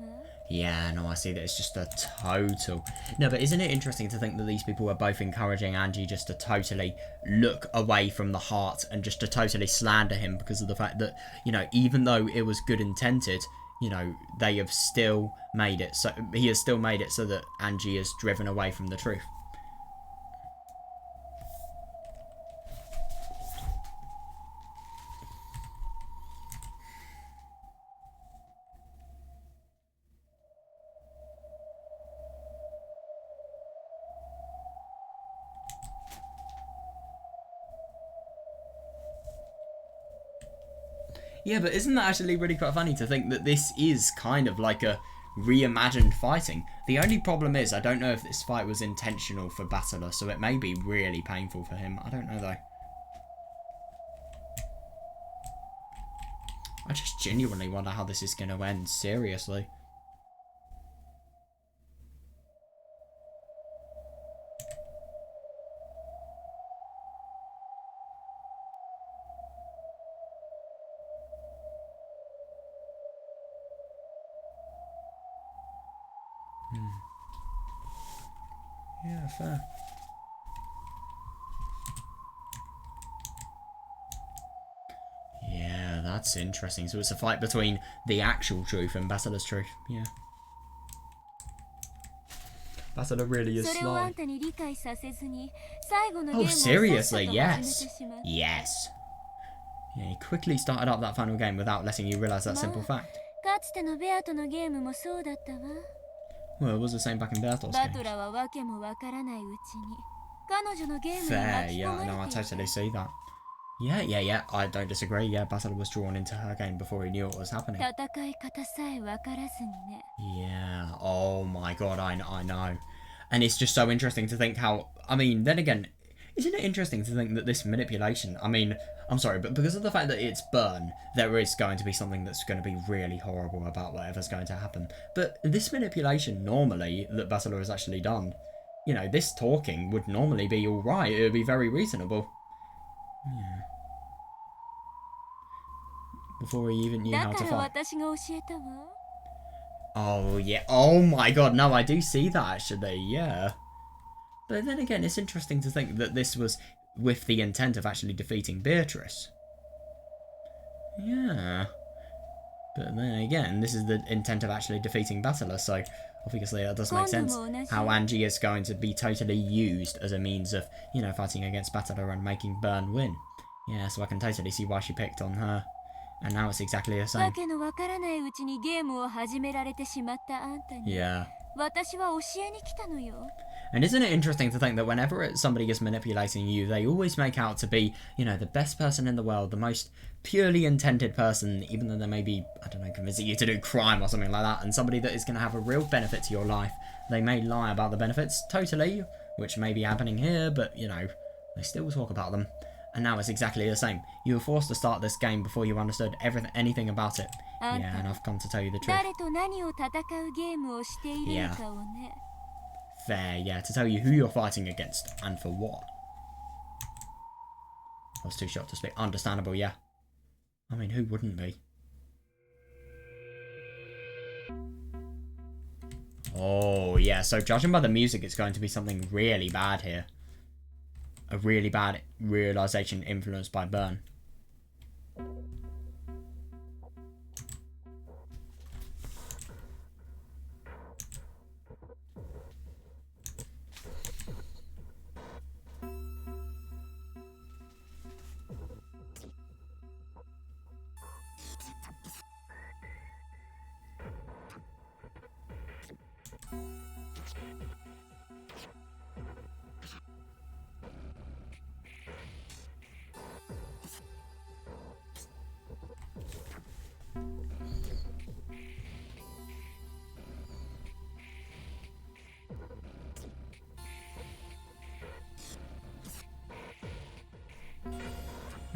Yeah, no, I see that it's just a total... No, but isn't it interesting to think that these people were both encouraging Angie just to totally look away from the heart and just to totally slander him because of the fact that, you know, even though it was good intended, you know, they have still made it so... He has still made it so that Angie is driven away from the truth. Yeah, but isn't that actually really quite funny to think that this is kind of like a reimagined fighting? The only problem is I don't know if this fight was intentional for Battler, so it may be really painful for him. I don't know though. I just genuinely wonder how this is going to end, seriously. Yeah, fair. Yeah, that's interesting. So it's a fight between the actual truth and Battler's truth. Yeah. Battler really is それをあ sly. んたに理解させずに最後のゲーム Oh, をさっさと seriously? 始めて Yes. しまう。 Yes. Yeah, he quickly started up that final game without letting you realise that simple fact. かつてのベアとのゲームもそうだったわ。 Well, it was the same back in Bertolt's バ game. トラはわけもわからないうちに彼女のゲームに Fair, 巻き込 yeah, ま no, I れてい totally た。 see that. Yeah, I don't disagree. Yeah, Battler was drawn into her game before he knew what was happening. 戦い方さえわからずにね。 Yeah, oh my god, I know. And it's just so interesting to think how, I mean, then again, isn't it interesting to think that this manipulation, I mean, I'm sorry, but because of the fact that it's Burn, there is going to be something that's going to be really horrible about whatever's going to happen. But this manipulation normally that Battler has actually done, you know, this talking would normally be alright, it would be very reasonable. Yeah. Before he even knew だ how か to ら fight. 私が教えたわ。 Oh, yeah. Oh, my God. No, I do see that, actually. Yeah. But then again, it's interesting to think that this was with the intent of actually defeating Beatrice. Yeah. But then again, this is the intent of actually defeating Battler, so obviously that does make sense. How Angie is going to be totally used as a means of, you know, fighting against Battler and making Burn win. Yeah, so I can totally see why she picked on her. And now it's exactly the わ same. けのわからないうちにゲームを始められてしまったあんたに Yeah. 私は教えに来たのよ。 And isn't it interesting to think that whenever somebody is manipulating you, they always make out to be, you know, the best person in the world, the most purely intended person, even though they may be, I don't know, convincing you to do crime or something like that, and somebody that is going to have a real benefit to your life. They may lie about the benefits, totally, which may be happening here, but, you know, they still talk about them. And now it's exactly the same. You were forced to start this game before you understood anything about it. Yeah, and I've come to tell you the truth. 誰と何を戦うゲームをしているのかをね。fair, yeah, to tell you who you're fighting against and for what. I was too short to speak. Understandable, yeah. I mean, who wouldn't be? Oh, yeah, so judging by the music, it's going to be something really bad here. A really bad realization influenced by Burn.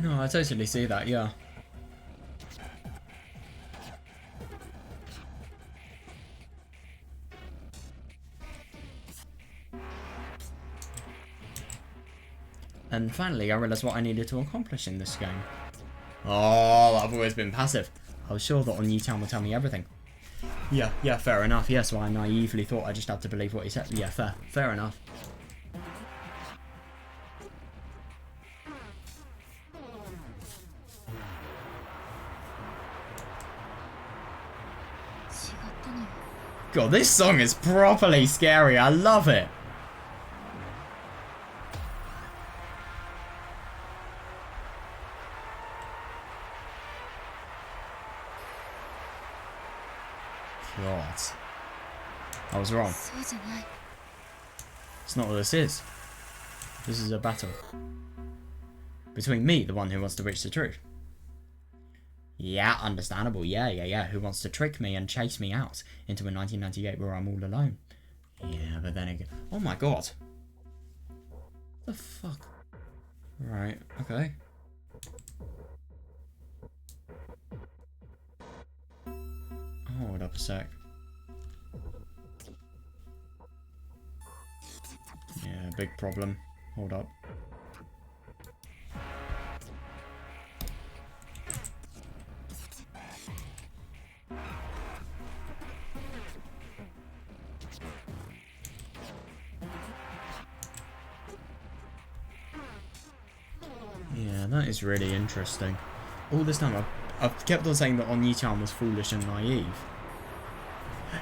No, I totally see that, yeah. And finally, I realised what I needed to accomplish in this game. Oh, I've always been passive. I was sure that Onyi-chan would tell me everything. Yeah, fair enough. Yeah, so I naively thought I just had to believe what he said. Yeah, fair enough. God, this song is properly scary. I love it. God. I was wrong. It's not what this is. This is a battle between me, the one who wants to reach the truth. Yeah, understandable. Yeah. Who wants to trick me and chase me out into a 1998 where I'm all alone? Yeah, but then again... Oh my god. What the fuck? Right, okay. Hold up a sec. Yeah, big problem. Hold up. Yeah, that is really interesting. All this time I've kept on saying that Onyi-chan was foolish and naive.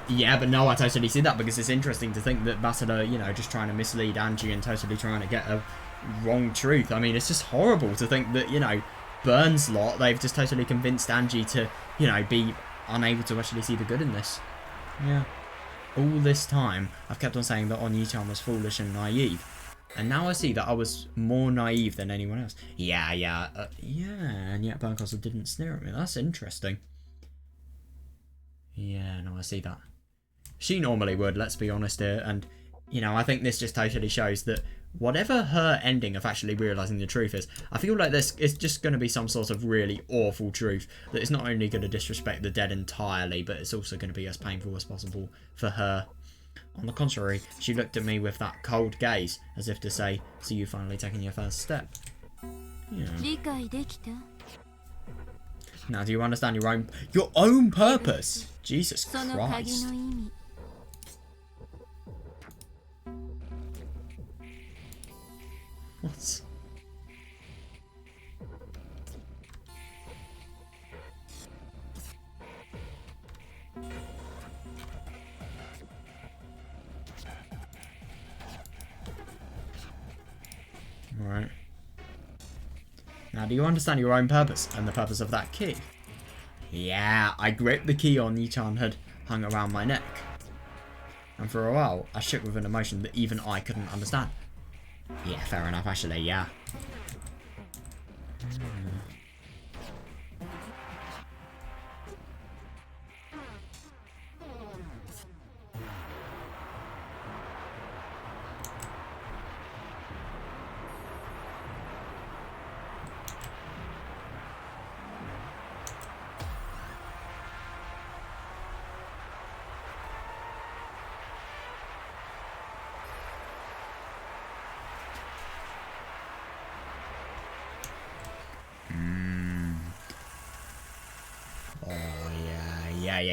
Yeah, but no, I totally see that because it's interesting to think that Basada, you know, just trying to mislead Ange and totally trying to get a wrong truth. I mean, it's just horrible to think that, you know, Burns lot, they've just totally convinced Ange to, you know, be unable to actually see the good in this. Yeah. All this time, I've kept on saying that Onyi-chan was foolish and naive. And now I see that I was more naive than anyone else. Yeah, and yet Burncastle didn't sneer at me. That's interesting. Yeah, no, I see that. She normally would, let's be honest here. And, you know, I think this just totally shows that whatever her ending of actually realising the truth is, I feel like this is just going to be some sort of really awful truth that is not only going to disrespect the dead entirely, but it's also going to be as painful as possible for her. On the contrary, she looked at me with that cold gaze, as if to say, so you finally taken your first step. Yeah. Now, do you understand your own purpose? Jesus Christ. What? Right. Now, do you understand your own purpose and the purpose of that key? Yeah, I gripped the key Onyi-chan had hung around my neck. And for a while, I shook with an emotion that even I couldn't understand. Yeah, fair enough, actually, yeah.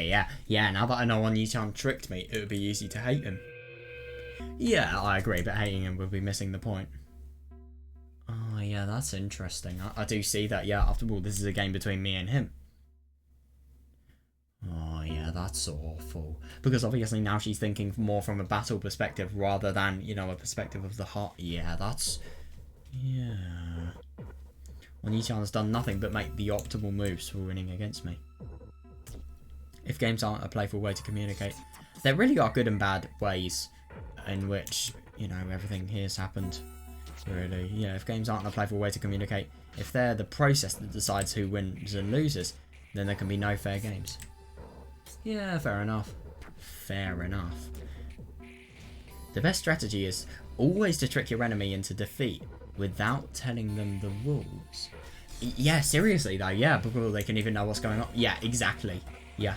Yeah, now that I know Oni-chan tricked me, it would be easy to hate him. Yeah, I agree, but hating him would be missing the point. Oh, yeah, that's interesting. I do see that, yeah. After all, this is a game between me and him. Oh, yeah, that's awful. Because obviously now she's thinking more from a battle perspective rather than, you know, a perspective of the heart. Yeah, that's... Yeah. Oni-chan has done nothing but make the optimal moves for winning against me. If games aren't a playful way to communicate, there really are good and bad ways in which, you know, everything here's happened. Really, you know, if games aren't a playful way to communicate, if they're the process that decides who wins and loses, then there can be no fair games. Yeah, fair enough. Fair enough. The best strategy is always to trick your enemy into defeat without telling them the rules. Yeah, seriously though, yeah, before they can even know what's going on. Yeah, exactly. Yeah.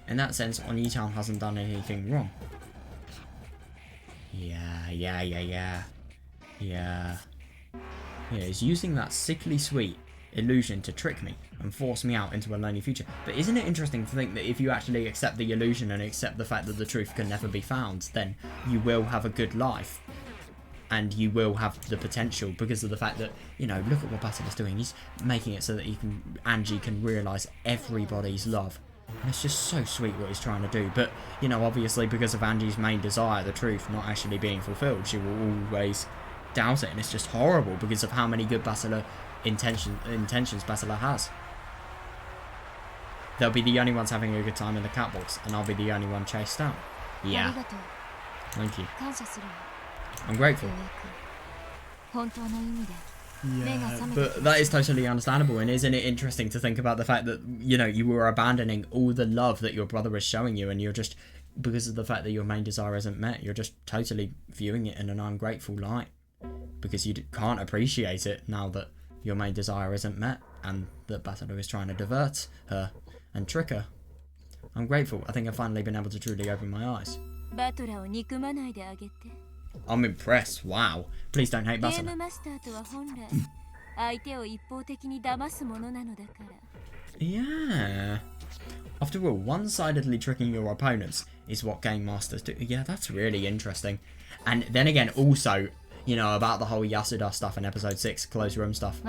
In that sense, Oni-chan hasn't done anything wrong. Yeah, he's using that sickly sweet illusion to trick me and force me out into a lonely future. But isn't it interesting to think that if you actually accept the illusion and accept the fact that the truth can never be found, then you will have a good life. And you will have the potential because of the fact that, you know, look at what Basila's doing. He's making it so that Ange can realise everybody's love. And it's just so sweet what he's trying to do. But, you know, obviously because of Ange's main desire, the truth not actually being fulfilled, she will always doubt it. And it's just horrible because of how many good Basila intentions Basila has. They'll be the only ones having a good time in the catwalks, and I'll be the only one chased out. Yeah. Thank you. I'm grateful. Yeah, but that is totally understandable, and isn't it interesting to think about the fact that, you know, you were abandoning all the love that your brother was showing you, and you're just, because of the fact that your main desire isn't met, you're just totally viewing it in an ungrateful light, because you can't appreciate it now that your main desire isn't met, and that Batoru is trying to divert her and trick her. I'm grateful. I think I've finally been able to truly open my eyes. I'm impressed. Wow. Please don't hate Basila. Yeah. After all, one-sidedly tricking your opponents is what game masters do. Yeah, that's really interesting. And then again, also, you know, about the whole Yasuda stuff in episode 6, closed room stuff.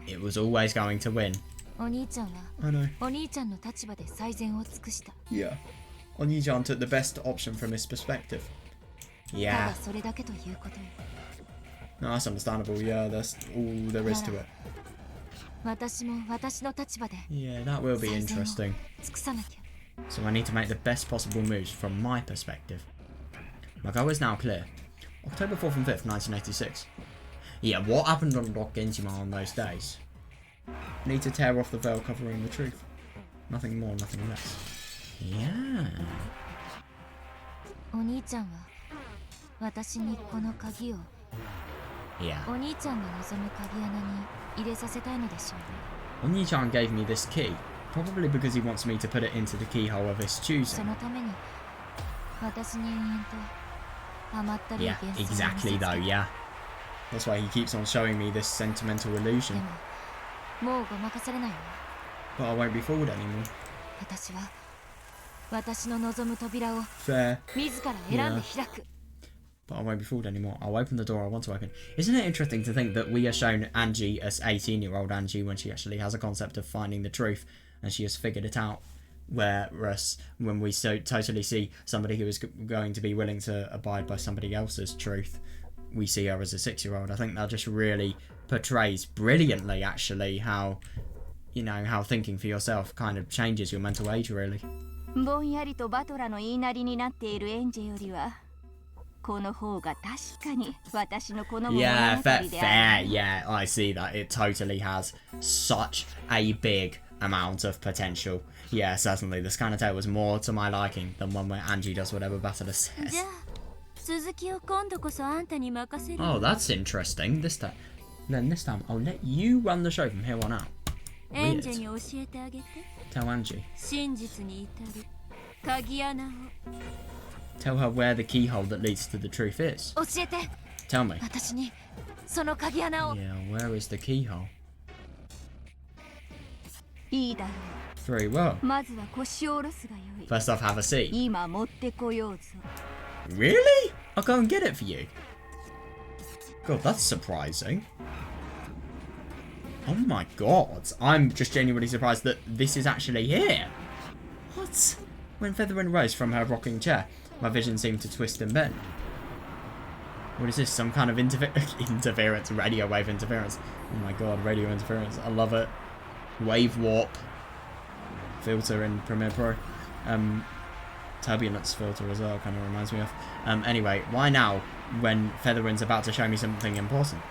It was always going to win. I know. Yeah. Oni-chan took the best option from his perspective. Yeah. No, that's understandable. Yeah, that's all there is to it. Yeah, that will be interesting. So I need to make the best possible moves from my perspective. My goal is now clear. October 4th and 5th, 1986. Yeah, what happened on Rock Genjima on those days? Need to tear off the veil covering the truth. Nothing more, nothing less. Yeah. Yeah. Oni-chan gave me this key, probably because he wants me to put it into the keyhole of his choosing. Yeah, exactly though, yeah. That's why he keeps on showing me this sentimental illusion. But I won't be fooled anymore. Fair. Yeah. But I won't be fooled anymore. I'll open the door I want to open. Isn't it interesting to think that we are shown Ange as 18-year-old Ange when she actually has a concept of finding the truth and she has figured it out? Whereas when we so totally see somebody who is going to be willing to abide by somebody else's truth, we see her as a 6-year-old. I think that just really portrays brilliantly, actually, how, you know, how thinking for yourself kind of changes your mental age, really. Yeah, fair. Yeah, I see that. It totally has such a big amount of potential. Yeah, certainly. This kind of tale was more to my liking than one where Angie does whatever Basila says. Oh, that's interesting. This time I'll let you run the show from here on out. Weird. Tell Angie. Tell her where the keyhole that leads to the truth is. Tell me. Yeah, where is the keyhole? Very well. まずは腰を下ろすがよい。 First off, have a seat. 今持ってこようぞ。 Really? I'll go and get it for you. God, that's surprising. Oh my god. I'm just genuinely surprised that this is actually here. What? When Featherwing rose from her rocking chair, my vision seemed to twist and bend. What is this? Some kind of interference? Radio wave interference. Oh my god, radio interference. I love it. Wave warp. Filter in Premiere Pro. Turbulence filter as well, kind of reminds me of. Anyway, why now when Featherwing's about to show me something important?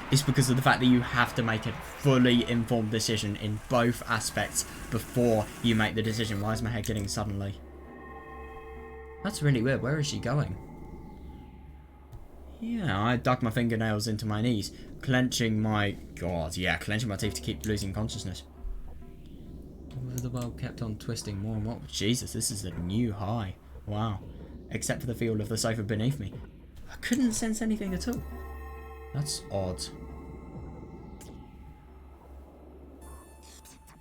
It's because of the fact that you have to make a fully informed decision in both aspects before you make the decision. Why is my head getting suddenly? That's really weird. Where is she going? Yeah, I dug my fingernails into my knees, clenching my... God, yeah, clenching my teeth to keep losing consciousness. The world kept on twisting more and more. Jesus, this is a new high. Wow. Except for the feel of the sofa beneath me. I couldn't sense anything at all. That's odd.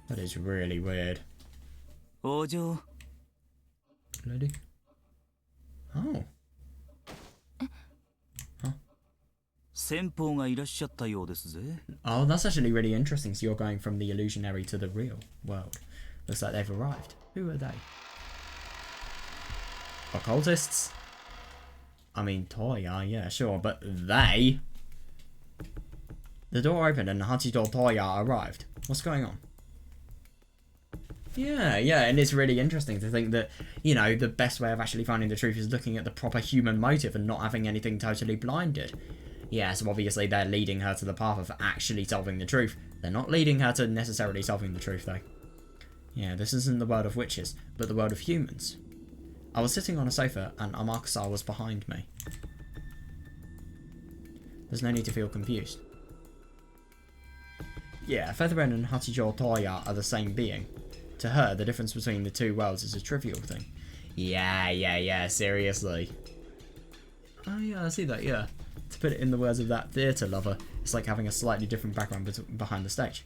That is really weird. Ojo. Lady? Oh. Oh, that's actually really interesting. So you're going from the illusionary to the real world. Looks like they've arrived. Who are they? Occultists? I mean, Toya, yeah, sure, but they... The door opened and Hachido Toya arrived. What's going on? Yeah, and it's really interesting to think that, you know, the best way of actually finding the truth is looking at the proper human motive and not having anything totally blinded. Yeah, so obviously they're leading her to the path of actually solving the truth. They're not leading her to necessarily solving the truth, though. Yeah, this isn't the world of witches, but the world of humans. I was sitting on a sofa and Amakusa was behind me. There's no need to feel confused. Yeah, Featherwing and Hachijo Toya are the same being. To her, the difference between the two worlds is a trivial thing. Yeah, seriously. Oh yeah, I see that, yeah. To put it in the words of that theatre lover, it's like having a slightly different background behind the stage.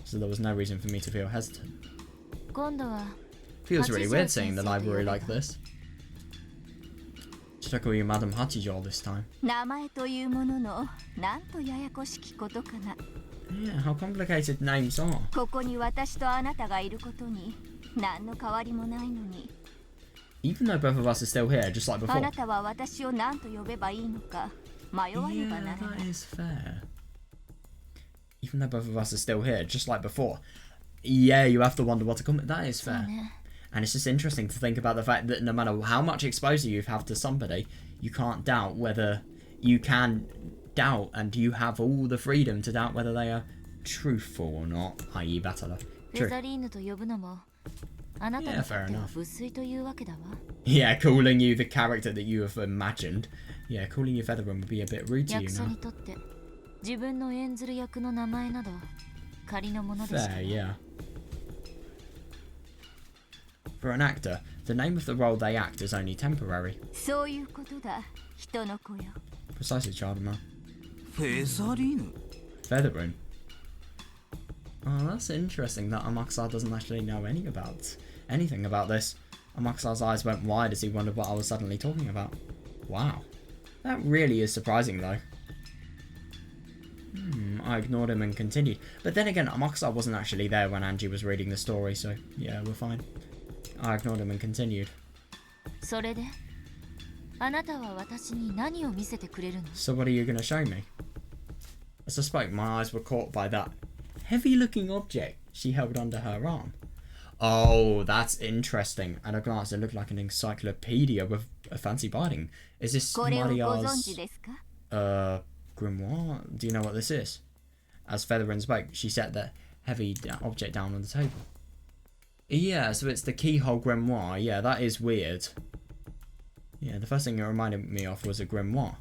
So there was no reason for me to feel hesitant. Feels really weird seeing the library like this. Should I call you Madam Hachijo this time? Yeah, how complicated names are. Even though both of us are still here, just like before. Yeah, that is fair. Even though both of us are still here, just like before. Yeah, you have to wonder what to comment. That is fair. And it's just interesting to think about the fact that no matter how much exposure you have to somebody, you can't doubt whether you can doubt, and you have all the freedom to doubt whether they are truthful or not, i.e. Battler. True. Yeah, fair enough. Yeah, calling you the character that you have imagined. Yeah, calling you Featherwing would be a bit rude to you now. Fair, yeah. For an actor, the name of the role they act is only temporary. Precisely, child of man. Featherwing. Oh, that's interesting that Amakusa doesn't actually know anything about this. Amakusa's eyes went wide as he wondered what I was suddenly talking about. Wow. That really is surprising, though. I ignored him and continued. But then again, Amakusa wasn't actually there when Ange was reading the story, so yeah, we're fine. I ignored him and continued. So what are you going to show me? As I spoke, my eyes were caught by that heavy-looking object she held under her arm. Oh, that's interesting. At a glance, it looked like an encyclopedia with a fancy binding. Is this Maria's grimoire? Do you know what this is? As Featherwing spoke, she set the heavy object down on the table. Yeah, so it's the keyhole grimoire. Yeah, that is weird. Yeah, the first thing it reminded me of was a grimoire.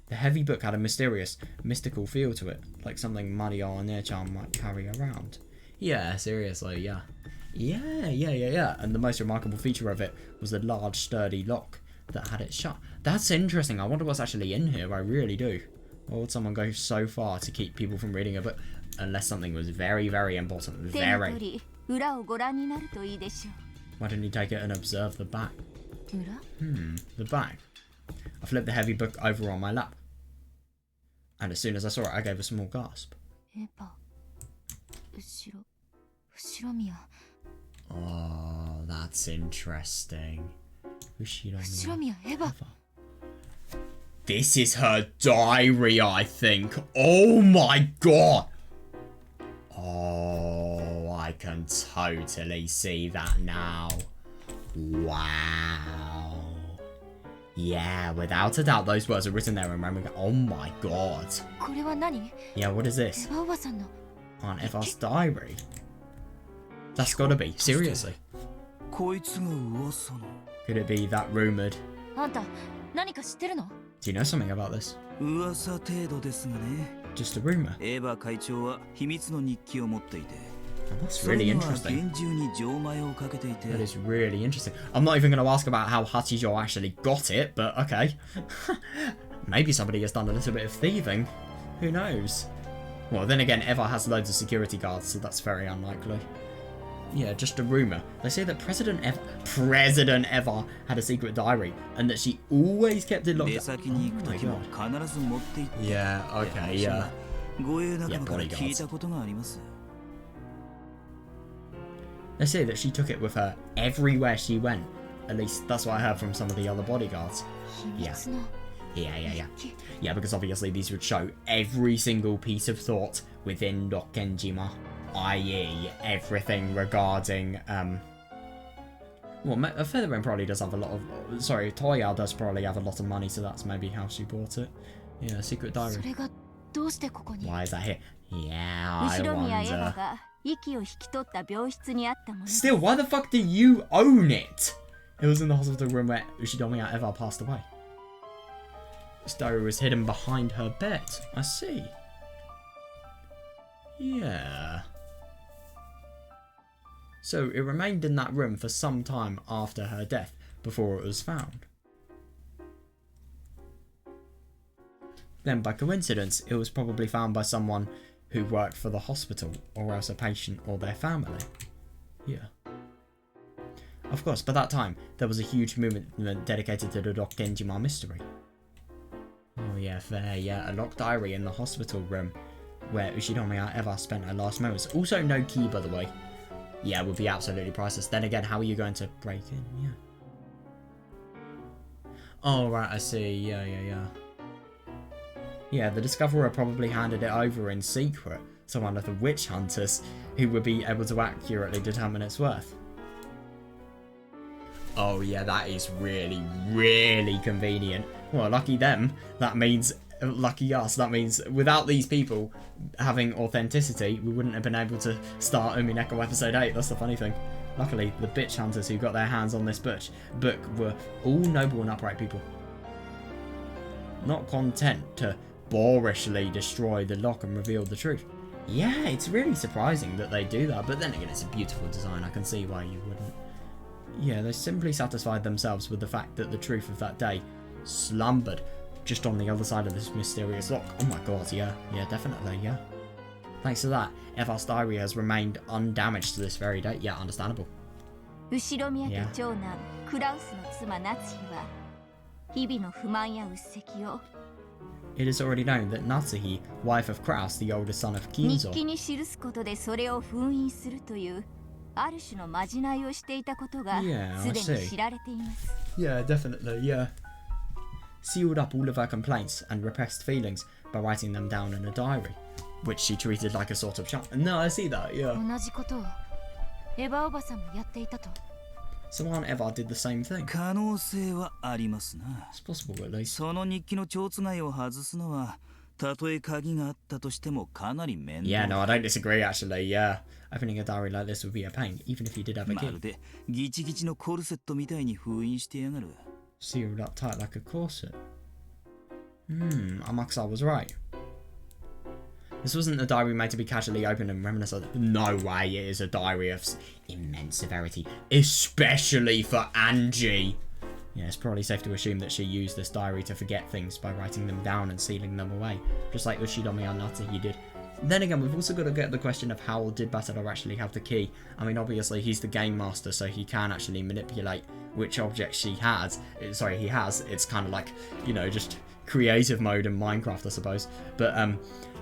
The heavy book had a mysterious, mystical feel to it, like something Maria or Near-chan might carry around. Yeah, seriously, yeah. Yeah. And the most remarkable feature of it was the large, sturdy lock that had it shut. That's interesting. I wonder what's actually in here. I really do. Why would someone go so far to keep people from reading a book? Unless something was very, very important. Very. 裏をご覧になるといいでしょ Why didn't you take it and observe the back? う。裏 The back. I flipped the heavy book over on my lap. And as soon as I saw it, I gave a small gasp. エヴァ。後ろ宮。 Oh, that's interesting. Ushiromiya 後ろ宮、エヴァ。 This is her diary, I think. Oh my god! Oh, I can totally see that now. Wow. Yeah, without a doubt, those words are written there and remembering. Oh my god. これは何？ Yeah, what is エ this? ヴァおばさんの。 Aunt Eva's diary. That's gotta be. Seriously. こいつが噂の Could it be that rumored? あんた、何か知ってるの？ Do you know something about this? 噂程度ですがね。 Just a rumor. エヴァ会長は秘密の日記を持っていて、 Oh, that's それ really には interesting. 厳重に錠前をかけていて、 That is really interesting. I'm not even going to ask about how Hachijo actually got it, but okay. Maybe somebody has done a little bit of thieving. Who knows? Well, then again, Eva has loads of security guards, so that's very unlikely. Yeah, just a rumor. They say that President Eva had a secret diary, and that she always kept it locked 出 up. 先に行く Oh my 時も god. 必ず持って行って、 Yeah, okay, yeah. 護衛仲間から聞いたことがあります。 They say that she took it with her everywhere she went. At least that's what I heard from some of the other bodyguards. 秘密の Yeah. 日記。 Yeah, because obviously these would show every single piece of thought within Rokkenjima, i.e. everything regarding, well, Featherbone probably does have a lot of, sorry, Toya does probably have a lot of money, so that's maybe how she bought it. Yeah, secret そ diary. れがどうしてここに？ Why is that here? Yeah, I 後ろ宮エヴァ wonder. が息を引き取った病室にあったもの。 Still, why the fuck do you own it? It was in the hospital room where Ushidomiya Eva passed away. This diary was hidden behind her bed. I see. Yeah. So it remained in that room for some time after her death before it was found. Then by coincidence, it was probably found by someone who worked for the hospital, or else a patient or their family. Yeah. Of course, by that time, there was a huge movement dedicated to the Rokkenjima mystery. Oh yeah, fair, yeah. A locked diary in the hospital room where Ushinomiya Eva spent her last moments. Also no key, by the way. Yeah, would be absolutely priceless. Then again, how are you going to break in? Yeah. Oh, right, I see. Yeah. Yeah, the Discoverer probably handed it over in secret to one of the witch hunters who would be able to accurately determine its worth. Oh yeah, that is really, really convenient. Well, lucky them. That means, lucky us. That means without these people having authenticity, we wouldn't have been able to start Umineko episode 8. That's the funny thing. Luckily, the bitch hunters who got their hands on this book were all noble and upright people. Not content to boorishly destroy the lock and reveal the truth. Yeah, it's really surprising that they do that, but then again, it's a beautiful design. I can see why you wouldn't. Yeah, they simply satisfied themselves with the fact that the truth of that day slumbered just on the other side of this mysterious lock. Oh my god, yeah, definitely, yeah. Thanks to that, Eva's diary has remained undamaged to this very day. Yeah, understandable. 後ろ宮家長男クラウスの妻ナツヒは日々の不満やうっせきを It is already known that Natsuhi, wife of Kraus, the oldest son of 日 Kinzo, 記に記すことでそれを封印するというある種のまじないをしていたことが Yeah, す I で see. に知られています。 Yeah, definitely, yeah. Sealed up all of her complaints and repressed feelings by writing them down in a diary, which she treated like a sort of charm. No, I see that, yeah. 同じことをエヴァおばさんもやっていたと。 So Aunt Eva did the same thing. 可能性はありますな。 It's possible, at least. その日記の蝶番を外すのは、たとえ鍵があったとしてもかなり面倒。 Yeah, no, I don't disagree, actually, yeah. Opening a diary like this would be a pain, even if you did have a ま key. るでギチギチのコルセットみたいに封印してやがる。 Sealed up tight like a corset. Amakusa was right. This wasn't a diary made to be casually opened and reminiscent. No way, it is a diary of immense severity, especially for Ange. Yeah, it's probably safe to assume that she used this diary to forget things by writing them down and sealing them away, just like Ushidomi Natsuhi did. Then again, we've also got to get the question of how did Battler actually have the key? I mean, obviously he's the game master, so he can actually manipulate which objects he has. It's kind of like, you know, just creative mode in Minecraft, I suppose. But,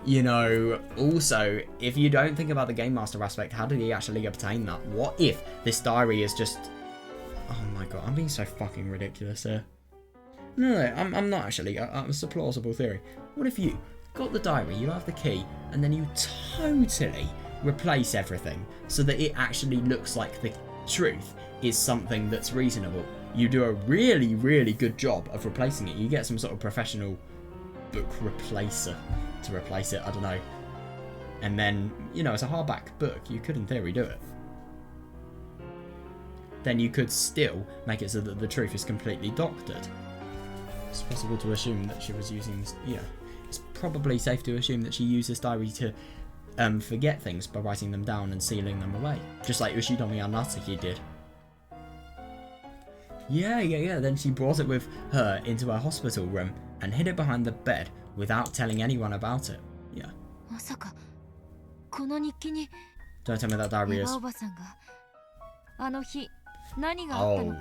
you know, also, if you don't think about the game master aspect, how did he actually obtain that? What if this diary is just... Oh my god, I'm being so fucking ridiculous here. No, I'm not actually. It's a plausible theory. What if you got the diary, you have the key, and then you totally replace everything so that it actually looks like the truth is something that's reasonable? You do a really, really good job of replacing it. You get some sort of professional book replacer to replace it, I don't know. And then, you know, it's a hardback book. You could, in theory, do it. Then you could still make it so that the truth is completely doctored. It's possible to assume that she was using this, yeah. It's probably safe to assume that she used this diary to forget things by writing them down and sealing them away. Just like Ushitomi Anatsuki did. Yeah. Then she brought it with her into her hospital room and hid it behind the bed without telling anyone about it. Yeah. Don't tell me that diary is... Oh,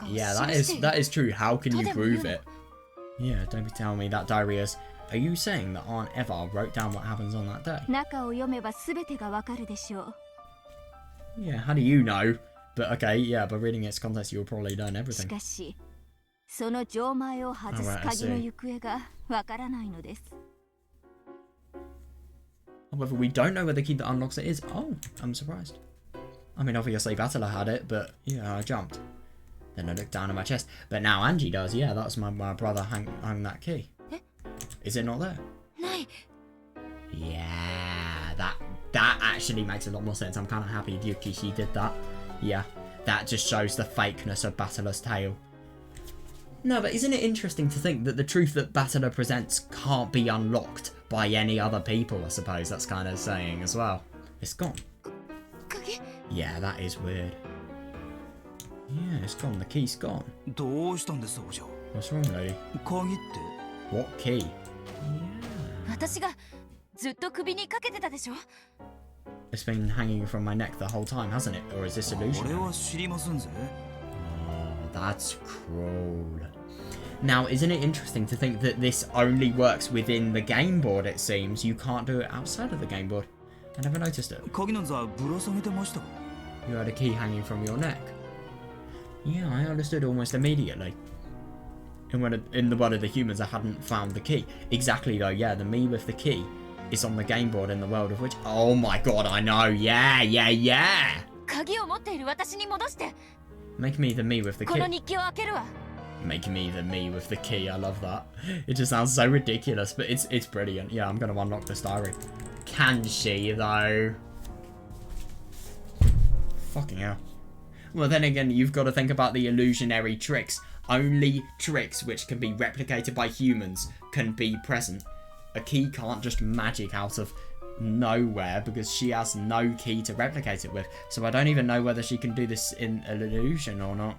yeah, that is true. How can you prove it? Yeah, don't be telling me that diary is... Are you saying that Aunt Eva wrote down what happens on that day? Yeah, how do you know? But okay, yeah, by reading its context, you'll probably learn everything. However, we don't know where the key that unlocks it is. Oh, I'm surprised. I mean, obviously Battler had it, but yeah, I jumped. Then I looked down at my chest. But now Angie does. Yeah, that's my brother hung that key. Is it not there? Yeah, that actually makes a lot more sense. I'm kind of happy Yukishi did that. Yeah, that just shows the fakeness of Battler's tale. No, but isn't it interesting to think that the truth that Battler presents can't be unlocked by any other people, I suppose that's kind of saying as well. It's gone. Yeah, that is weird. Yeah, it's gone. The key's gone. What's wrong, lady? What key? Yeah. It's been hanging from my neck the whole time, hasn't it? Or is this illusion? Oh, that's cruel. Now, isn't it interesting to think that this only works within the game board, it seems? You can't do it outside of the game board. I never noticed it. You had a key hanging from your neck. Yeah, I understood almost immediately. In the world of the humans, I hadn't found the key. Exactly though, yeah, the me with the key is on the game board in the world of which... Oh my god, I know, yeah! Make me the me with the key. Make me the me with the key, I love that. It just sounds so ridiculous, but it's brilliant. Yeah, I'm gonna unlock this diary. Can she, though? Fucking hell. Well, then again, you've got to think about the illusionary tricks. Only tricks which can be replicated by humans can be present. A key can't just magic out of nowhere because she has no key to replicate it with. So I don't even know whether she can do this in an illusion or not.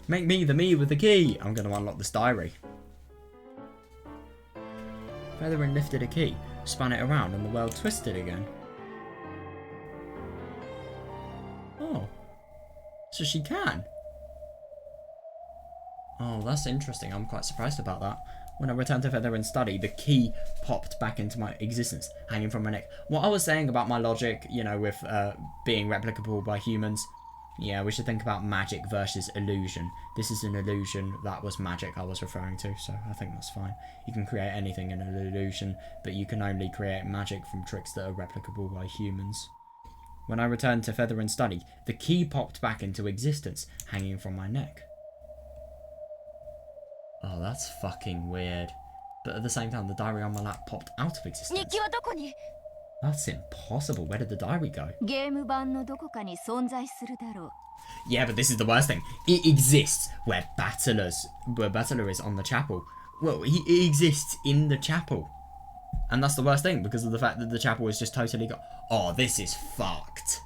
Make me the me with the key. I'm going to unlock this diary. Feather and lifted a key, spun it around, and the world twisted again. Oh. So she can. Oh, that's interesting. I'm quite surprised about that. When I returned to Feather and Study, the key popped back into my existence, hanging from my neck. What I was saying about my logic, you know, with being replicable by humans, yeah, we should think about magic versus illusion. This is an illusion, that was magic I was referring to, so I think that's fine. You can create anything in an illusion, but you can only create magic from tricks that are replicable by humans. When I returned to Feather and Study, the key popped back into existence, hanging from my neck. Oh, that's fucking weird. But at the same time, the diary on my lap popped out of existence. 日記はどこに That's impossible. Where did the diary go? ゲーム版のどこかに存在するだろう Yeah, but this is the worst thing. It exists where Battler is on the chapel. Well, he exists in the chapel. And that's the worst thing, because of the fact that the chapel is just totally Oh, this is fucked.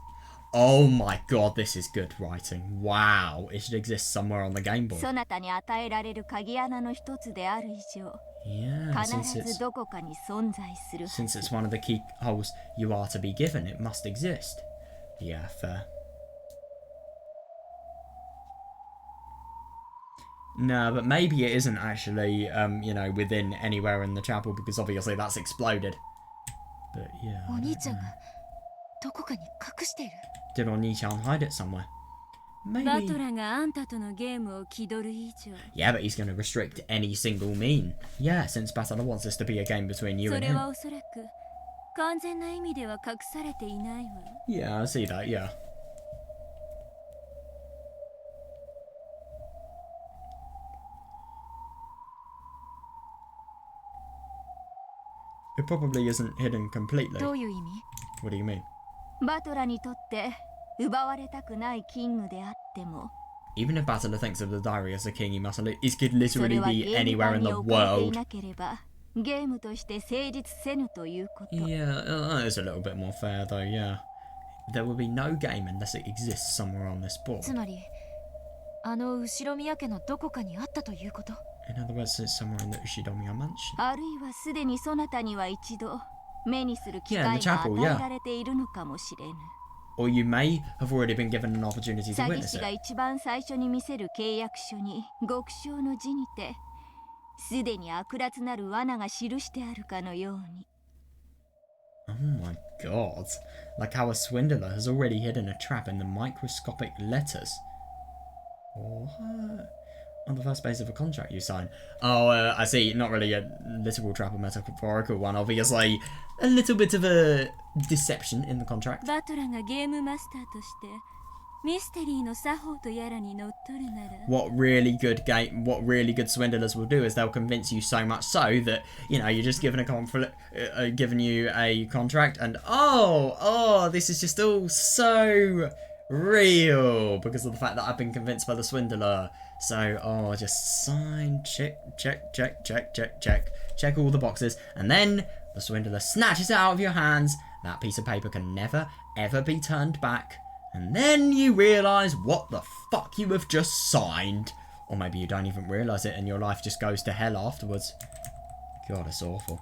Oh my god, this is good writing. Wow, it should exist somewhere on the Game Boy. そなたに与えられる鍵穴の一つである以上 Yeah, 必ずどこかに存在するはず since it's one of the key holes you are to be given, it must exist. Yeah, fair. No, but maybe it isn't actually, you know, within anywhere in the chapel, because obviously that's exploded. But yeah. お兄ちゃんがどこかに隠している Did Oni-chan hide it somewhere? バト Maybe. ラがあんたとのゲームを気取る以上 Yeah, but he's going to restrict any single mean. Yeah, since Battler wants this to be a game between you そ and れ him. はおそらく完全な意味では隠されていないわ Yeah, I see that, yeah. It probably isn't hidden completely. どういう意味 What do you mean? バトラにとって奪われたくないキングであっても Even if Battler thinks of the diary as a king, he could そ literally れは be ゲーム anywhere 版 in に the 置かれてい world. なければゲームとして成立せぬということ Yeah, that is a little bit more fair though, yeah. There will be no game unless it exists somewhere on this board. つまりあの後ろ宮家のどこかにあったということ In other words, it's somewhere in the Ushidomiya mansion. あるいはすでにそなたには一度目にする機 Yeah, in 会 the が chapel, 与 yeah. えられているのかもしれぬ Or you may have already been given an opportunity to 詐欺 witness 師が it. 一番最初に見せる契約書に極小の字にてすでに悪辣なる罠が記してあるかのように Oh my god. Like how a swindler has already hidden a trap in the microscopic letters. What? On the first page of a contract you sign. Oh, I see. Not really a literal trap, a metaphorical one. Obviously, a little bit of a deception in the contract. バトラがゲームマスターとしてミステリーの作法とやらにのっとるなら What really good swindlers will do is they'll convince you so much so that, you know, you're just given given you a contract and oh, this is just all so real because of the fact that I've been convinced by the swindler. So, just sign, check all the boxes, and then the swindler snatches it out of your hands. That piece of paper can never, ever be turned back. And then you realise what the fuck you have just signed. Or maybe you don't even realise it and your life just goes to hell afterwards. God, it's awful.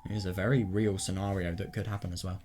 It is a very real scenario that could happen as well.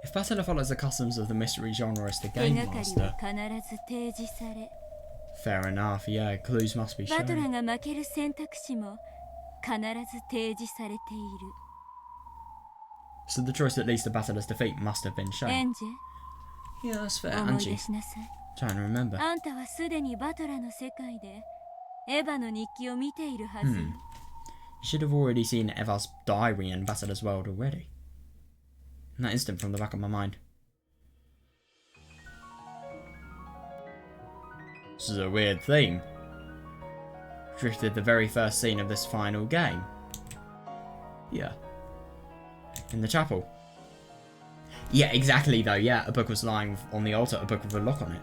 If Battler follows the customs of the mystery genre as the game 手がかり master, は必ず提示され fair enough, yeah, clues must be バトラ shown. ーが負ける選択肢も必ず提示されている So the choice that leads to Battler's defeat must have been エ shown. ンジ Yeah, that's fair, ェ思い Angie. 出しなさい Trying to remember. あんたはすでにバトラーの世界でエヴァの日記を見ているはずよ、 You should have already seen Eva's diary in Battler's world already. And that instant from the back of my mind. This is a weird theme. Drifted the very first scene of this final game. Yeah. In the chapel. Yeah, exactly though, yeah. A book was lying on the altar, a book with a lock on it.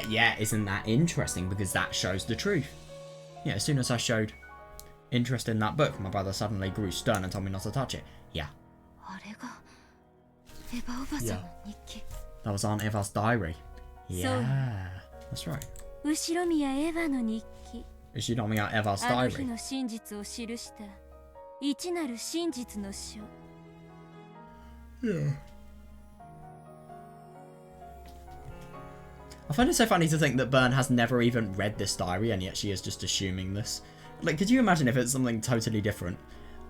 Yeah, isn't that interesting? Because that shows the truth. Yeah, as soon as I showed interest in that book, my brother suddenly grew stern and told me not to touch it. Yeah. あれがエヴァおばさんの日記 That was Aunt Eva's diary. Yeah, that's right. 後ろ宮エヴァの日記 She told me out Eva's あの日 diary. の真実を記した一なる真実の書 Yeah. I find it so funny to think that Byrne has never even read this diary and yet she is just assuming this. Like, could you imagine if it's something totally different?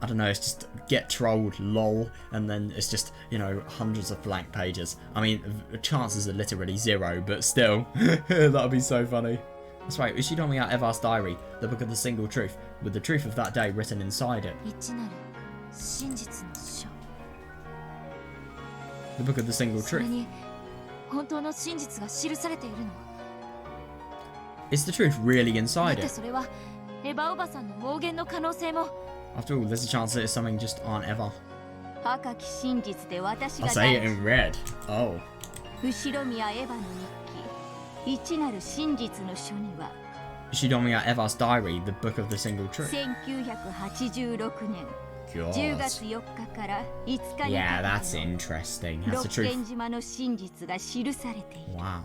I don't know, it's just get trolled, lol, and then it's just, you know, hundreds of blank pages. I mean, chances are literally zero, but still, that would be so funny. That's right, she told me out Eva's diary, the book of the single truth, with the truth of that day written inside it. 一なる真実の書 The book of the single それ truth. に本当の真実が記されているの Is the truth really だ inside って it? それはエヴァおばさんの妄言の可能性も After all, there's a chance that it's something just Aunt Eva. 赤き真実で私 I'll が say 第 it in red. Oh. 後ろ宮エヴァの日記一なる真実の書には She told me out Eva's diary, the book of the single truth. 1986年 God. 10月4日から5日に Yeah, か that's けての interesting. That's 六 the truth. 軒島の真実が記されている Wow.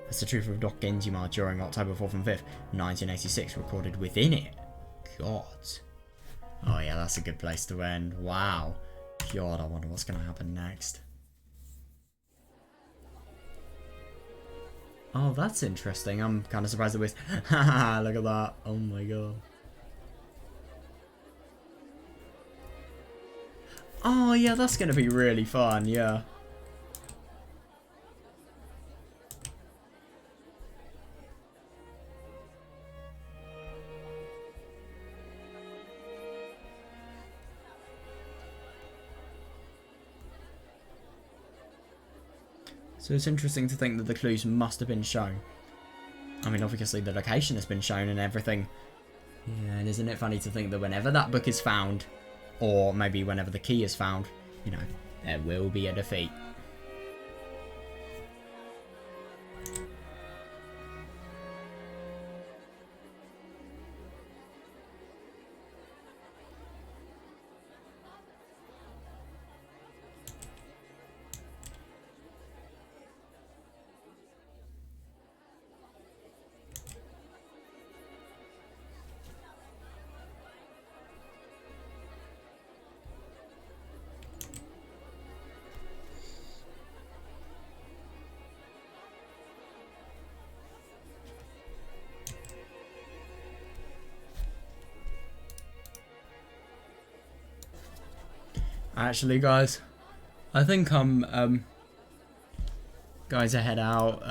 That's the truth of Dokkenjima during October 4th and 5th, 1986, recorded within it. God. Oh yeah, that's a good place to end. Wow. God, I wonder what's going to happen next. Oh, that's interesting. I'm kind of surprised that we're... Haha, look at that. Oh my god. Oh yeah, that's going to be really fun, yeah. So it's interesting to think that the clues must have been shown. I mean, obviously the location has been shown and everything. Yeah, and isn't it funny to think that whenever that book is found, or maybe whenever the key is found, you know, there will be a defeat. Actually, guys, I think I'm guys, I head out.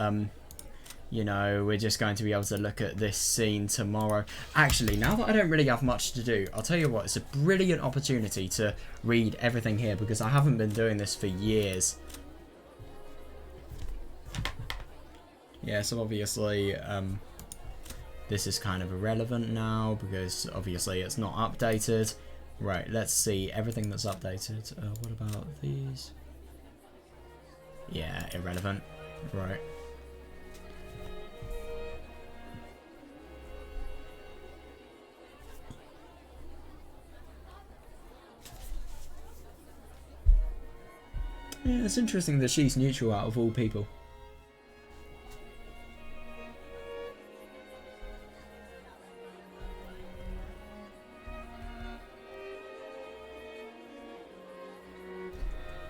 You know, we're just going to be able to look at this scene tomorrow. Actually, now that I don't really have much to do, I'll tell you what, it's a brilliant opportunity to read everything here because I haven't been doing this for years. Yeah, so obviously, this is kind of irrelevant now because obviously it's not updated. Right, let's see everything that's updated. What about these? Yeah, irrelevant. Right. Yeah, it's interesting that she's neutral out of all people.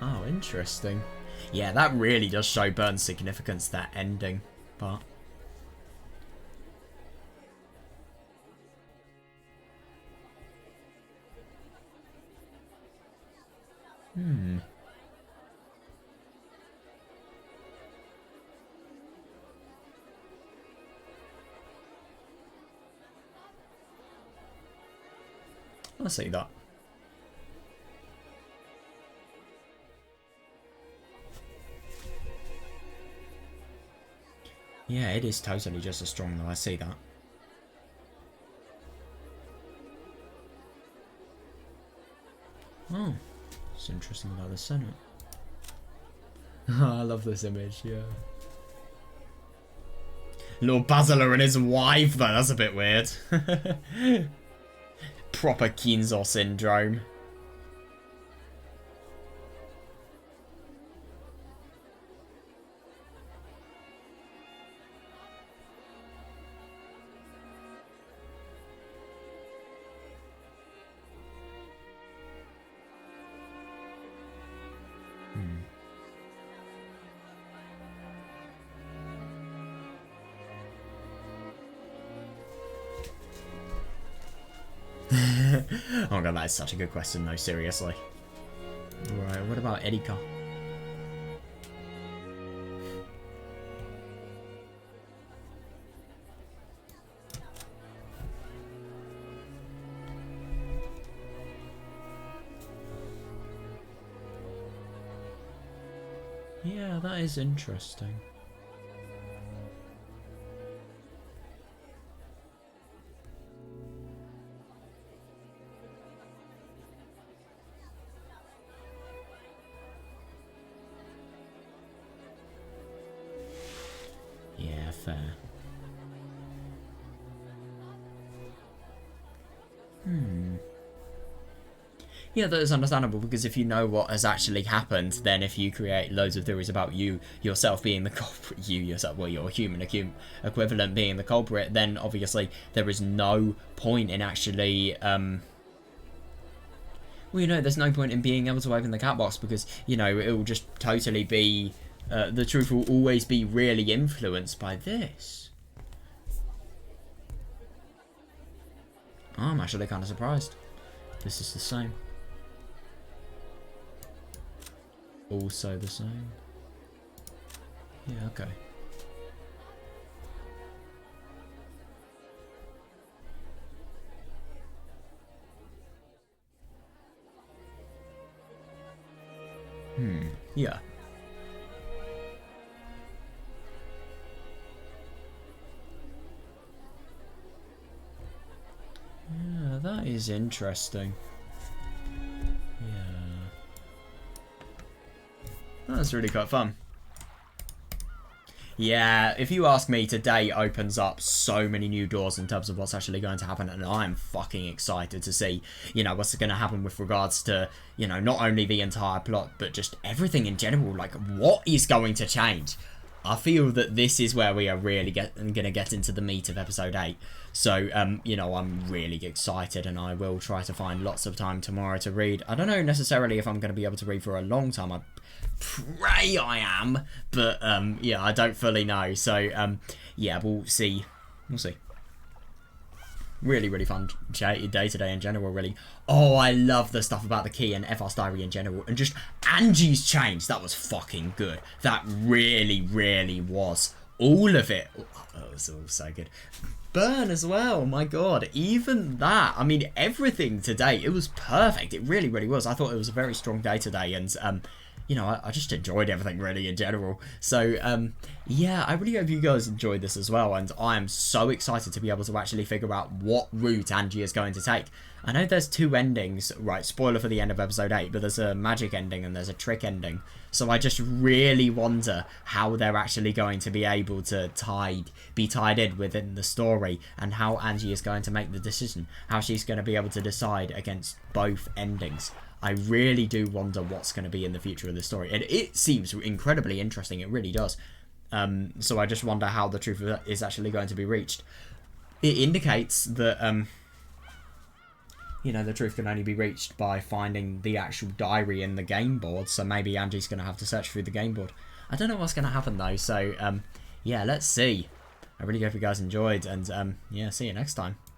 Oh, interesting. Yeah, that really does show Burn's significance, that ending part. I see that. Yeah, it is totally just as strong though, I see that. Oh, it's interesting about the Senate. I love this image, yeah. Lord Basilar and his wife though, that's a bit weird. Proper Kinzo syndrome. Oh my god, that is such a good question though, seriously. Right, what about Erika? Yeah, that is interesting. Yeah, fair. Yeah, that is understandable, because if you know what has actually happened, then if you create loads of theories about you yourself being the culprit, well, your human equivalent being the culprit, then obviously there is no point in actually, well, you know, there's no point in being able to open the cat box, because, you know, it will just totally be, the truth will always be really influenced by this. Oh, I'm actually kind of surprised. This is the same. Also the same. Yeah, okay. Yeah. Yeah, that is interesting. That's really quite fun. Yeah, if you ask me, today opens up so many new doors in terms of what's actually going to happen, and I'm fucking excited to see, you know, what's going to happen with regards to, you know, not only the entire plot, but just everything in general. Like, what is going to change? I feel that this is where we are really going to get into the meat of episode 8. So, you know, I'm really excited, and I will try to find lots of time tomorrow to read. I don't know necessarily if I'm going to be able to read for a long time. I pray I am, but, yeah, I don't fully know. So, yeah, we'll see. We'll see. Really, really fun day today in general, really. Oh, I love the stuff about the key and FR's diary in general. And just Ange's change. That was fucking good. That really, really was. All of it. Oh, that was all so good. Burn as well. My god. Even that. I mean, everything today. It was perfect. It really, really was. I thought it was a very strong day today. And, you know, I just enjoyed everything really in general. So, yeah, I really hope you guys enjoyed this as well. And I am so excited to be able to actually figure out what route Ange is going to take. I know there's 2 endings, right, spoiler for the end of episode 8, but there's a magic ending and there's a trick ending. So I just really wonder how they're actually going to be able to be tied in within the story, and how Ange is going to make the decision, how she's going to be able to decide against both endings. I really do wonder what's going to be in the future of the story. And it seems incredibly interesting, it really does. So I just wonder how the truth is actually going to be reached. It indicates that, you know, the truth can only be reached by finding the actual diary in the game board. So maybe Angie's going to have to search through the game board. I don't know what's going to happen though. So, yeah, let's see. I really hope you guys enjoyed. And, yeah, see you next time.